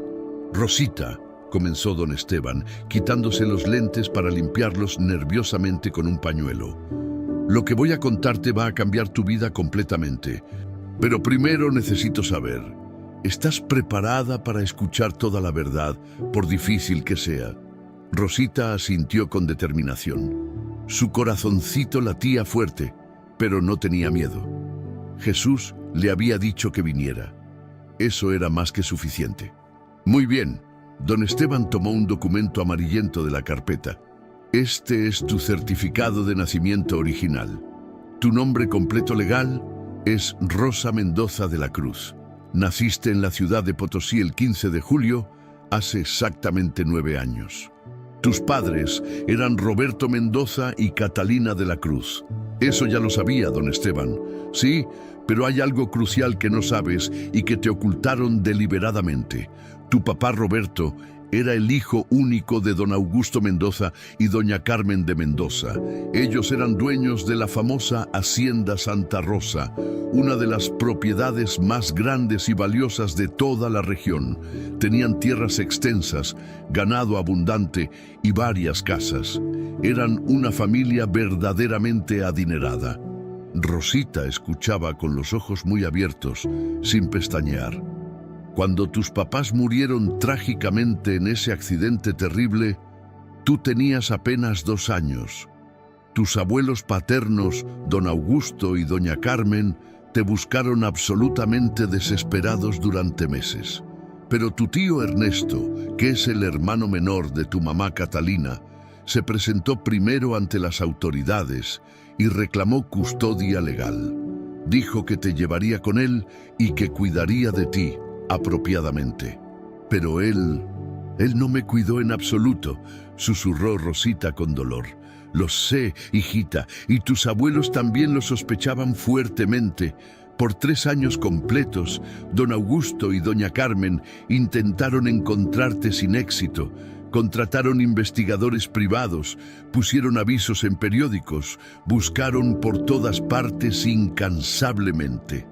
Speaker 1: «Rosita», comenzó don Esteban, quitándose los lentes para limpiarlos nerviosamente con un pañuelo. «Lo que voy a contarte va a cambiar tu vida completamente. Pero primero necesito saber, ¿estás preparada para escuchar toda la verdad, por difícil que sea?» Rosita asintió con determinación. Su corazoncito latía fuerte, pero no tenía miedo. Jesús le había dicho que viniera. Eso era más que suficiente. «Muy bien». Don Esteban tomó un documento amarillento de la carpeta. «Este es tu certificado de nacimiento original. Tu nombre completo legal es Rosa Mendoza de la Cruz. Naciste en la ciudad de Potosí el 15 de julio, hace exactamente 9 años. Tus padres eran Roberto Mendoza y Catalina de la Cruz. Eso ya lo sabía, don Esteban. Sí, pero hay algo crucial que no sabes y que te ocultaron deliberadamente. Tu papá Roberto era el hijo único de don Augusto Mendoza y doña Carmen de Mendoza. Ellos eran dueños de la famosa Hacienda Santa Rosa, una de las propiedades más grandes y valiosas de toda la región. Tenían tierras extensas, ganado abundante y varias casas. Eran una familia verdaderamente adinerada. Rosita escuchaba con los ojos muy abiertos, sin pestañear. Cuando tus papás murieron trágicamente en ese accidente terrible, tú tenías apenas 2 años. Tus abuelos paternos, don Augusto y doña Carmen, te buscaron absolutamente desesperados durante meses. Pero tu tío Ernesto, que es el hermano menor de tu mamá Catalina, se presentó primero ante las autoridades y reclamó custodia legal. Dijo que te llevaría con él y que cuidaría de ti apropiadamente. Pero él no me cuidó en absoluto, susurró Rosita con dolor. Lo sé, hijita, y tus abuelos también lo sospechaban fuertemente. Por 3 años completos, don Augusto y doña Carmen intentaron encontrarte sin éxito. Contrataron investigadores privados, pusieron avisos en periódicos, buscaron por todas partes incansablemente.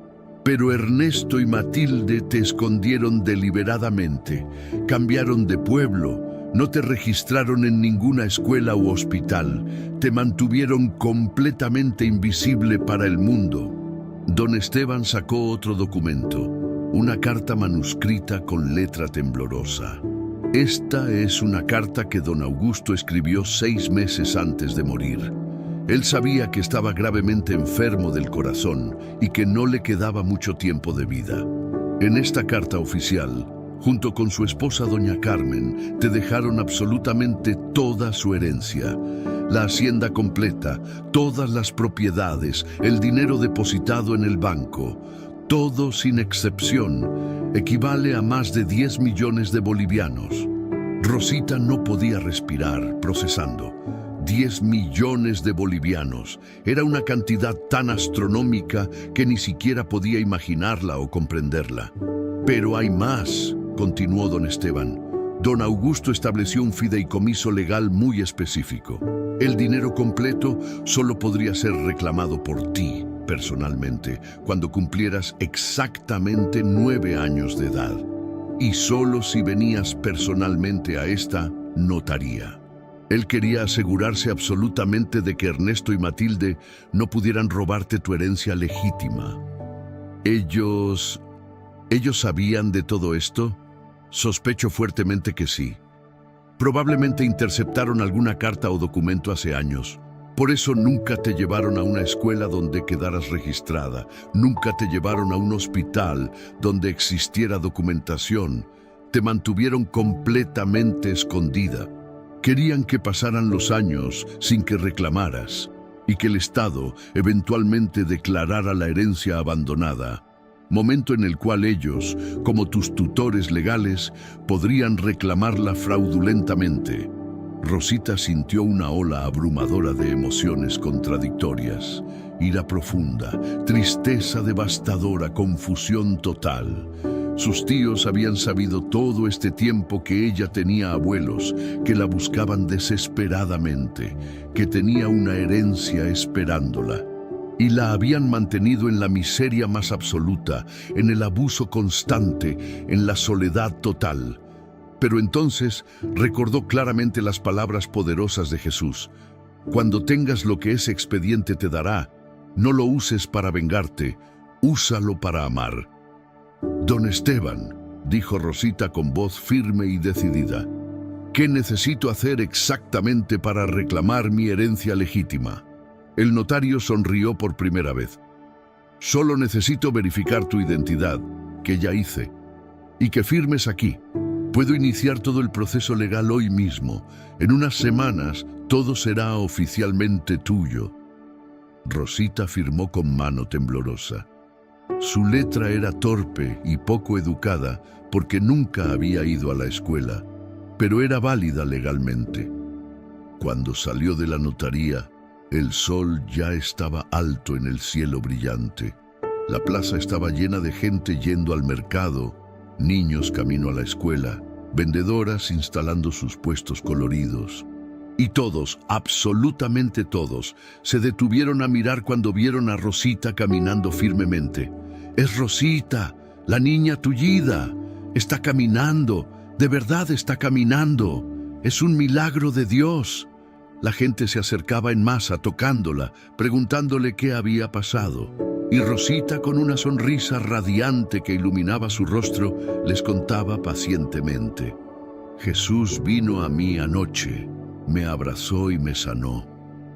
Speaker 1: Pero Ernesto y Matilde te escondieron deliberadamente, cambiaron de pueblo, no te registraron en ninguna escuela u hospital, te mantuvieron completamente invisible para el mundo. Don Esteban sacó otro documento, una carta manuscrita con letra temblorosa. Esta es una carta que don Augusto escribió 6 meses antes de morir. Él sabía que estaba gravemente enfermo del corazón y que no le quedaba mucho tiempo de vida. En esta carta oficial, junto con su esposa doña Carmen, te dejaron absolutamente toda su herencia. La hacienda completa, todas las propiedades, el dinero depositado en el banco, todo sin excepción, equivale a más de 10 millones de bolivianos. Rosita no podía respirar, procesando. 10 millones de bolivianos. Era una cantidad tan astronómica que ni siquiera podía imaginarla o comprenderla. Pero hay más, continuó don Esteban. Don Augusto estableció un fideicomiso legal muy específico. El dinero completo solo podría ser reclamado por ti, personalmente, cuando cumplieras exactamente 9 años de edad. Y solo si venías personalmente a esta notaría. Él quería asegurarse absolutamente de que Ernesto y Matilde no pudieran robarte tu herencia legítima. ¿Ellos sabían de todo esto? Sospecho fuertemente que sí. Probablemente interceptaron alguna carta o documento hace años. Por eso nunca te llevaron a una escuela donde quedaras registrada, nunca te llevaron a un hospital donde existiera documentación. Te mantuvieron completamente escondida. Querían que pasaran los años sin que reclamaras y que el Estado eventualmente declarara la herencia abandonada, momento en el cual ellos, como tus tutores legales, podrían reclamarla fraudulentamente. Rosita sintió una ola abrumadora de emociones contradictorias, ira profunda, tristeza devastadora, confusión total. Sus tíos habían sabido todo este tiempo que ella tenía abuelos que la buscaban desesperadamente, que tenía una herencia esperándola, y la habían mantenido en la miseria más absoluta, en el abuso constante, en la soledad total. Pero entonces recordó claramente las palabras poderosas de Jesús: cuando tengas lo que ese expediente te dará, no lo uses para vengarte, úsalo para amar. Don Esteban, dijo Rosita con voz firme y decidida, ¿qué necesito hacer exactamente para reclamar mi herencia legítima? El notario sonrió por primera vez. Solo necesito verificar tu identidad, que ya hice, y que firmes aquí. Puedo iniciar todo el proceso legal hoy mismo. En unas semanas todo será oficialmente tuyo. Rosita firmó con mano temblorosa. Su letra era torpe y poco educada porque nunca había ido a la escuela, pero era válida legalmente. Cuando salió de la notaría, el sol ya estaba alto en el cielo brillante. La plaza estaba llena de gente yendo al mercado, niños camino a la escuela, vendedoras instalando sus puestos coloridos. Y todos, absolutamente todos, se detuvieron a mirar cuando vieron a Rosita caminando firmemente. ¡Es Rosita, la niña tullida! ¡Está caminando! ¡De verdad está caminando! ¡Es un milagro de Dios! La gente se acercaba en masa tocándola, preguntándole qué había pasado. Y Rosita, con una sonrisa radiante que iluminaba su rostro, les contaba pacientemente: Jesús vino a mí anoche, me abrazó y me sanó.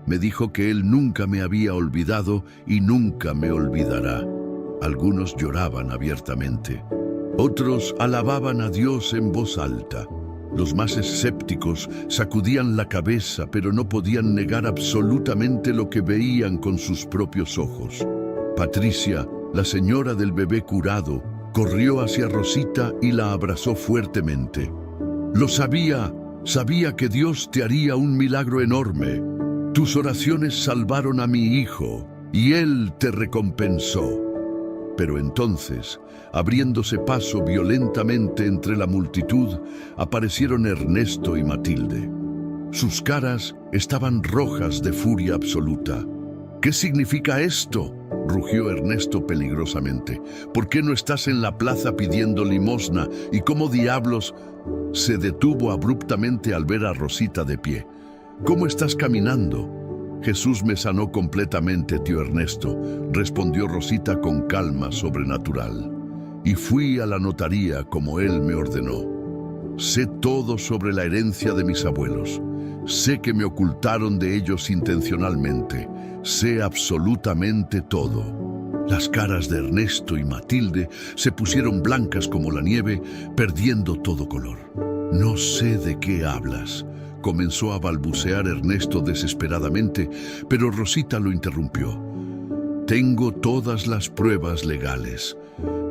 Speaker 1: Me dijo que Él nunca me había olvidado y nunca me olvidará. Algunos lloraban abiertamente. Otros alababan a Dios en voz alta. Los más escépticos sacudían la cabeza, pero no podían negar absolutamente lo que veían con sus propios ojos. Patricia, la señora del bebé curado, corrió hacia Rosita y la abrazó fuertemente. Lo sabía, sabía que Dios te haría un milagro enorme. Tus oraciones salvaron a mi hijo y Él te recompensó. Pero entonces, abriéndose paso violentamente entre la multitud, aparecieron Ernesto y Matilde. Sus caras estaban rojas de furia absoluta. ¿Qué significa esto?, rugió Ernesto peligrosamente. ¿Por qué no estás en la plaza pidiendo limosna? ¿Y cómo diablos? Se detuvo abruptamente al ver a Rosita de pie. ¿Cómo estás caminando? Jesús me sanó completamente, tío Ernesto, respondió Rosita con calma sobrenatural. Y fui a la notaría como Él me ordenó. Sé todo sobre la herencia de mis abuelos. Sé que me ocultaron de ellos intencionalmente. Sé absolutamente todo. Las caras de Ernesto y Matilde se pusieron blancas como la nieve, perdiendo todo color. No sé de qué hablas, comenzó a balbucear Ernesto desesperadamente, pero Rosita lo interrumpió. Tengo todas las pruebas legales.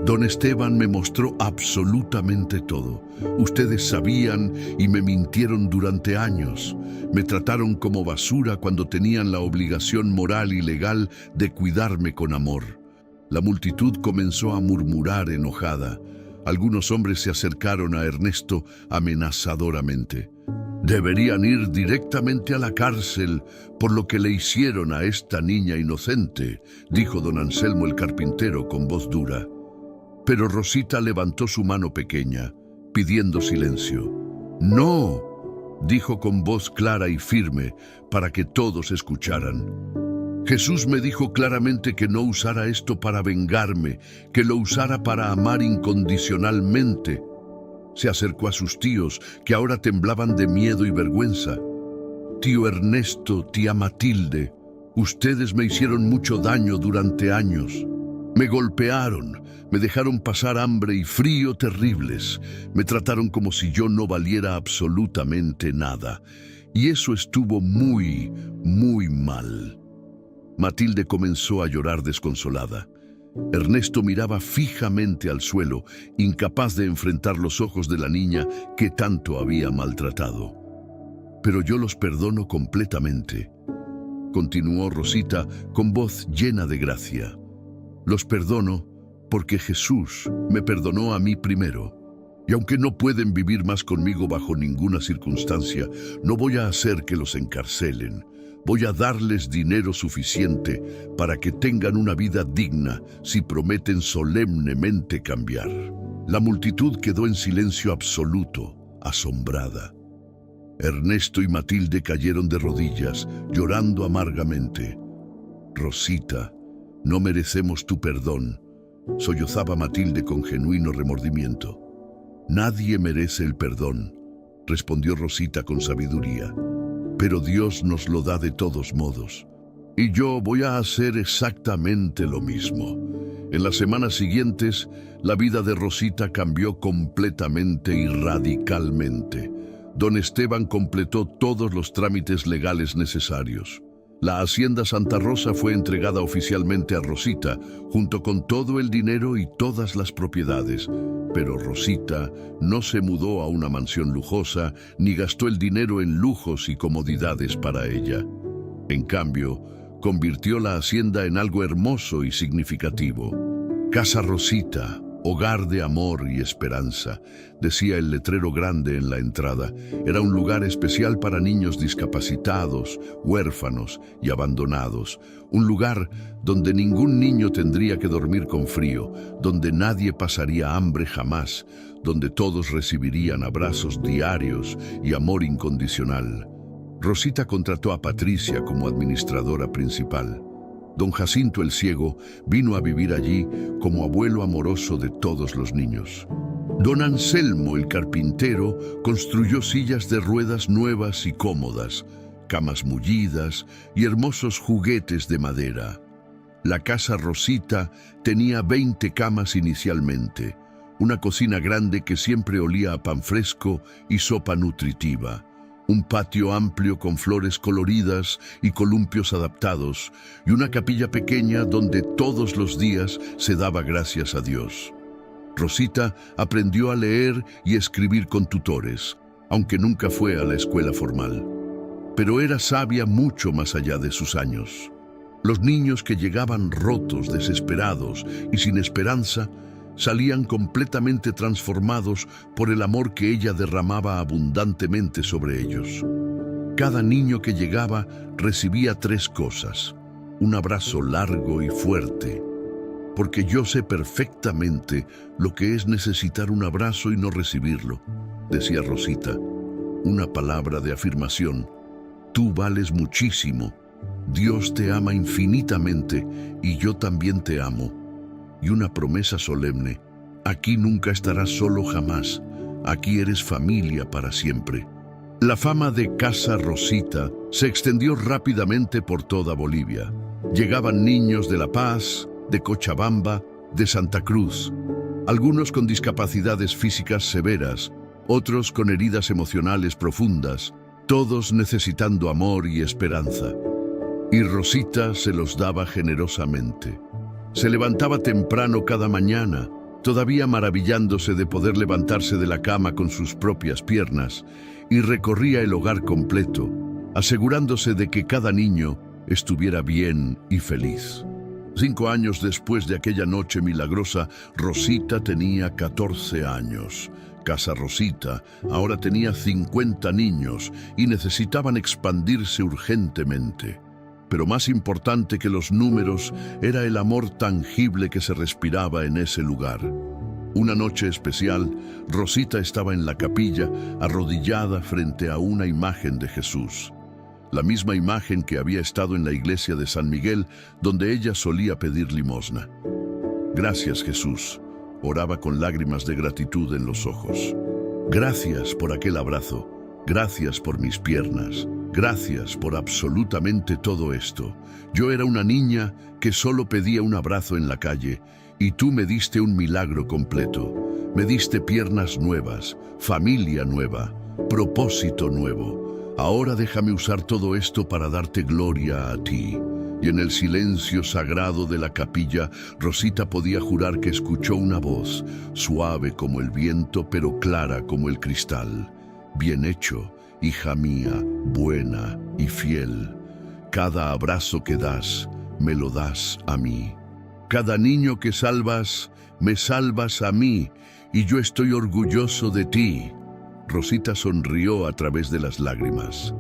Speaker 1: Don Esteban me mostró absolutamente todo. Ustedes sabían y me mintieron durante años. Me trataron como basura cuando tenían la obligación moral y legal de cuidarme con amor. La multitud comenzó a murmurar enojada. Algunos hombres se acercaron a Ernesto amenazadoramente. Deberían ir directamente a la cárcel por lo que le hicieron a esta niña inocente, dijo don Anselmo el carpintero con voz dura. Pero Rosita levantó su mano pequeña, pidiendo silencio. «No», dijo con voz clara y firme para que todos escucharan. Jesús me dijo claramente que no usara esto para vengarme, que lo usara para amar incondicionalmente. Se acercó a sus tíos, que ahora temblaban de miedo y vergüenza. tío Ernesto, tía Matilde, ustedes me hicieron mucho daño durante años. Me golpearon, me dejaron pasar hambre y frío terribles, me trataron como si yo no valiera absolutamente nada. Y eso estuvo muy, muy mal. Matilde comenzó a llorar desconsolada. Ernesto miraba fijamente al suelo, incapaz de enfrentar los ojos de la niña que tanto había maltratado. Pero yo los perdono completamente, continuó Rosita con voz llena de gracia. Los perdono porque Jesús me perdonó a mí primero. Y aunque no pueden vivir más conmigo bajo ninguna circunstancia, no voy a hacer que los encarcelen. Voy a darles dinero suficiente para que tengan una vida digna si prometen solemnemente cambiar. La multitud quedó en silencio absoluto, asombrada. Ernesto y Matilde cayeron de rodillas, llorando amargamente. Rosita, no merecemos tu perdón, sollozaba Matilde con genuino remordimiento. Nadie merece el perdón, respondió Rosita con sabiduría. Pero Dios nos lo da de todos modos. Y yo voy a hacer exactamente lo mismo. En las semanas siguientes, la vida de Rosita cambió completamente y radicalmente. Don Esteban completó todos los trámites legales necesarios. La hacienda Santa Rosa fue entregada oficialmente a Rosita, junto con todo el dinero y todas las propiedades. Pero Rosita no se mudó a una mansión lujosa, ni gastó el dinero en lujos y comodidades para ella. En cambio, convirtió la hacienda en algo hermoso y significativo. Casa Rosita, hogar de amor y esperanza, decía el letrero grande en la entrada. Era un lugar especial para niños discapacitados, huérfanos y abandonados. Un lugar donde ningún niño tendría que dormir con frío, donde nadie pasaría hambre jamás, donde todos recibirían abrazos diarios y amor incondicional. Rosita contrató a Patricia como administradora principal. Don Jacinto el Ciego vino a vivir allí como abuelo amoroso de todos los niños. Don Anselmo el Carpintero construyó sillas de ruedas nuevas y cómodas, camas mullidas y hermosos juguetes de madera. La casa Rosita tenía 20 camas inicialmente, una cocina grande que siempre olía a pan fresco y sopa nutritiva, un patio amplio con flores coloridas y columpios adaptados, y una capilla pequeña donde todos los días se daba gracias a Dios. Rosita aprendió a leer y escribir con tutores, aunque nunca fue a la escuela formal. Pero era sabia mucho más allá de sus años. Los niños que llegaban rotos, desesperados y sin esperanza, salían completamente transformados por el amor que ella derramaba abundantemente sobre ellos. Cada niño que llegaba recibía 3 cosas: un abrazo largo y fuerte, porque yo sé perfectamente lo que es necesitar un abrazo y no recibirlo, decía Rosita. Una palabra de afirmación: tú vales muchísimo, Dios te ama infinitamente y yo también te amo. Y una promesa solemne: aquí nunca estarás solo jamás, aquí eres familia para siempre. La fama de Casa Rosita se extendió rápidamente por toda Bolivia. Llegaban niños de La Paz, de Cochabamba, de Santa Cruz, algunos con discapacidades físicas severas, otros con heridas emocionales profundas, todos necesitando amor y esperanza. Y Rosita se los daba generosamente. Se levantaba temprano cada mañana, todavía maravillándose de poder levantarse de la cama con sus propias piernas, y recorría el hogar completo, asegurándose de que cada niño estuviera bien y feliz. 5 años después de aquella noche milagrosa, Rosita tenía 14 años. Casa Rosita ahora tenía 50 niños y necesitaban expandirse urgentemente. Pero más importante que los números era el amor tangible que se respiraba en ese lugar. Una noche especial, Rosita estaba en la capilla, arrodillada frente a una imagen de Jesús. La misma imagen que había estado en la iglesia de San Miguel, donde ella solía pedir limosna. Gracias, Jesús, oraba con lágrimas de gratitud en los ojos. Gracias por aquel abrazo, gracias por mis piernas, Gracias por absolutamente todo esto. Yo era una niña que solo pedía un abrazo en la calle y tú me diste un milagro completo. Me diste piernas nuevas, familia nueva, propósito nuevo. Ahora déjame usar todo esto para darte gloria a ti. Y en el silencio sagrado de la capilla, Rosita podía jurar que escuchó una voz, suave como el viento, pero clara como el cristal. Bien hecho, hija mía, buena y fiel. Cada abrazo que das, me lo das a mí. Cada niño que salvas, me salvas a mí, y yo estoy orgulloso de ti. Rosita sonrió a través de las lágrimas.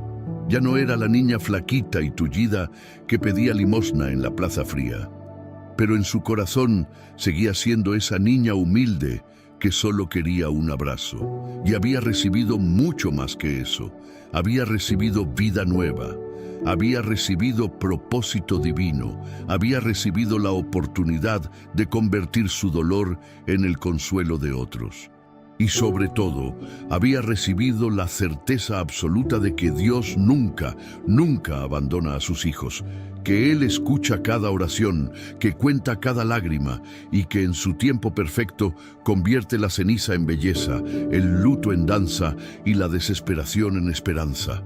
Speaker 1: Ya no era la niña flaquita y tullida que pedía limosna en la plaza fría, pero en su corazón seguía siendo esa niña humilde que solo quería un abrazo. Y había recibido mucho más que eso. Había recibido vida nueva, había recibido propósito divino, había recibido la oportunidad de convertir su dolor en el consuelo de otros. Y sobre todo, había recibido la certeza absoluta de que Dios nunca, nunca abandona a sus hijos, que Él escucha cada oración, que cuenta cada lágrima y que en su tiempo perfecto convierte la ceniza en belleza, el luto en danza y la desesperación en esperanza.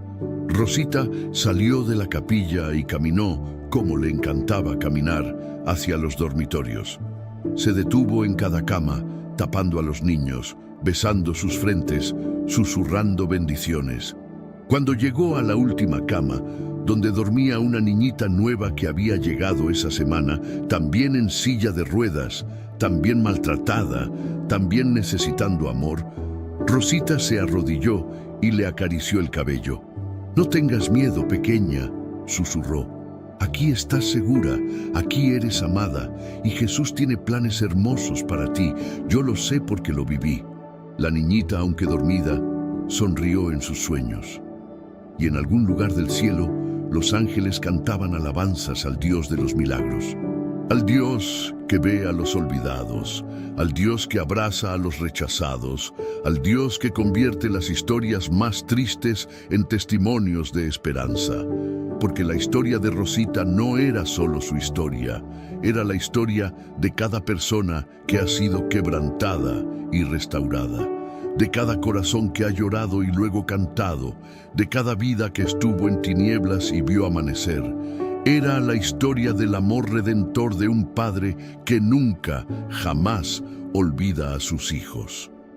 Speaker 1: Rosita salió de la capilla y caminó, como le encantaba caminar, hacia los dormitorios. Se detuvo en cada cama, tapando a los niños, besando sus frentes, susurrando bendiciones. Cuando llegó a la última cama, donde dormía una niñita nueva que había llegado esa semana, también en silla de ruedas, también maltratada, también necesitando amor, Rosita se arrodilló y le acarició el cabello. «No tengas miedo, pequeña», susurró. «Aquí estás segura, aquí eres amada, y Jesús tiene planes hermosos para ti. Yo lo sé porque lo viví». La niñita, aunque dormida, sonrió en sus sueños. Y en algún lugar del cielo, los ángeles cantaban alabanzas al Dios de los milagros. Al Dios que ve a los olvidados, al Dios que abraza a los rechazados, al Dios que convierte las historias más tristes en testimonios de esperanza. Porque la historia de Rosita no era solo su historia, era la historia de cada persona que ha sido quebrantada y restaurada, de cada corazón que ha llorado y luego cantado, de cada vida que estuvo en tinieblas y vio amanecer. Era la historia del amor redentor de un padre que nunca, jamás olvida a sus hijos.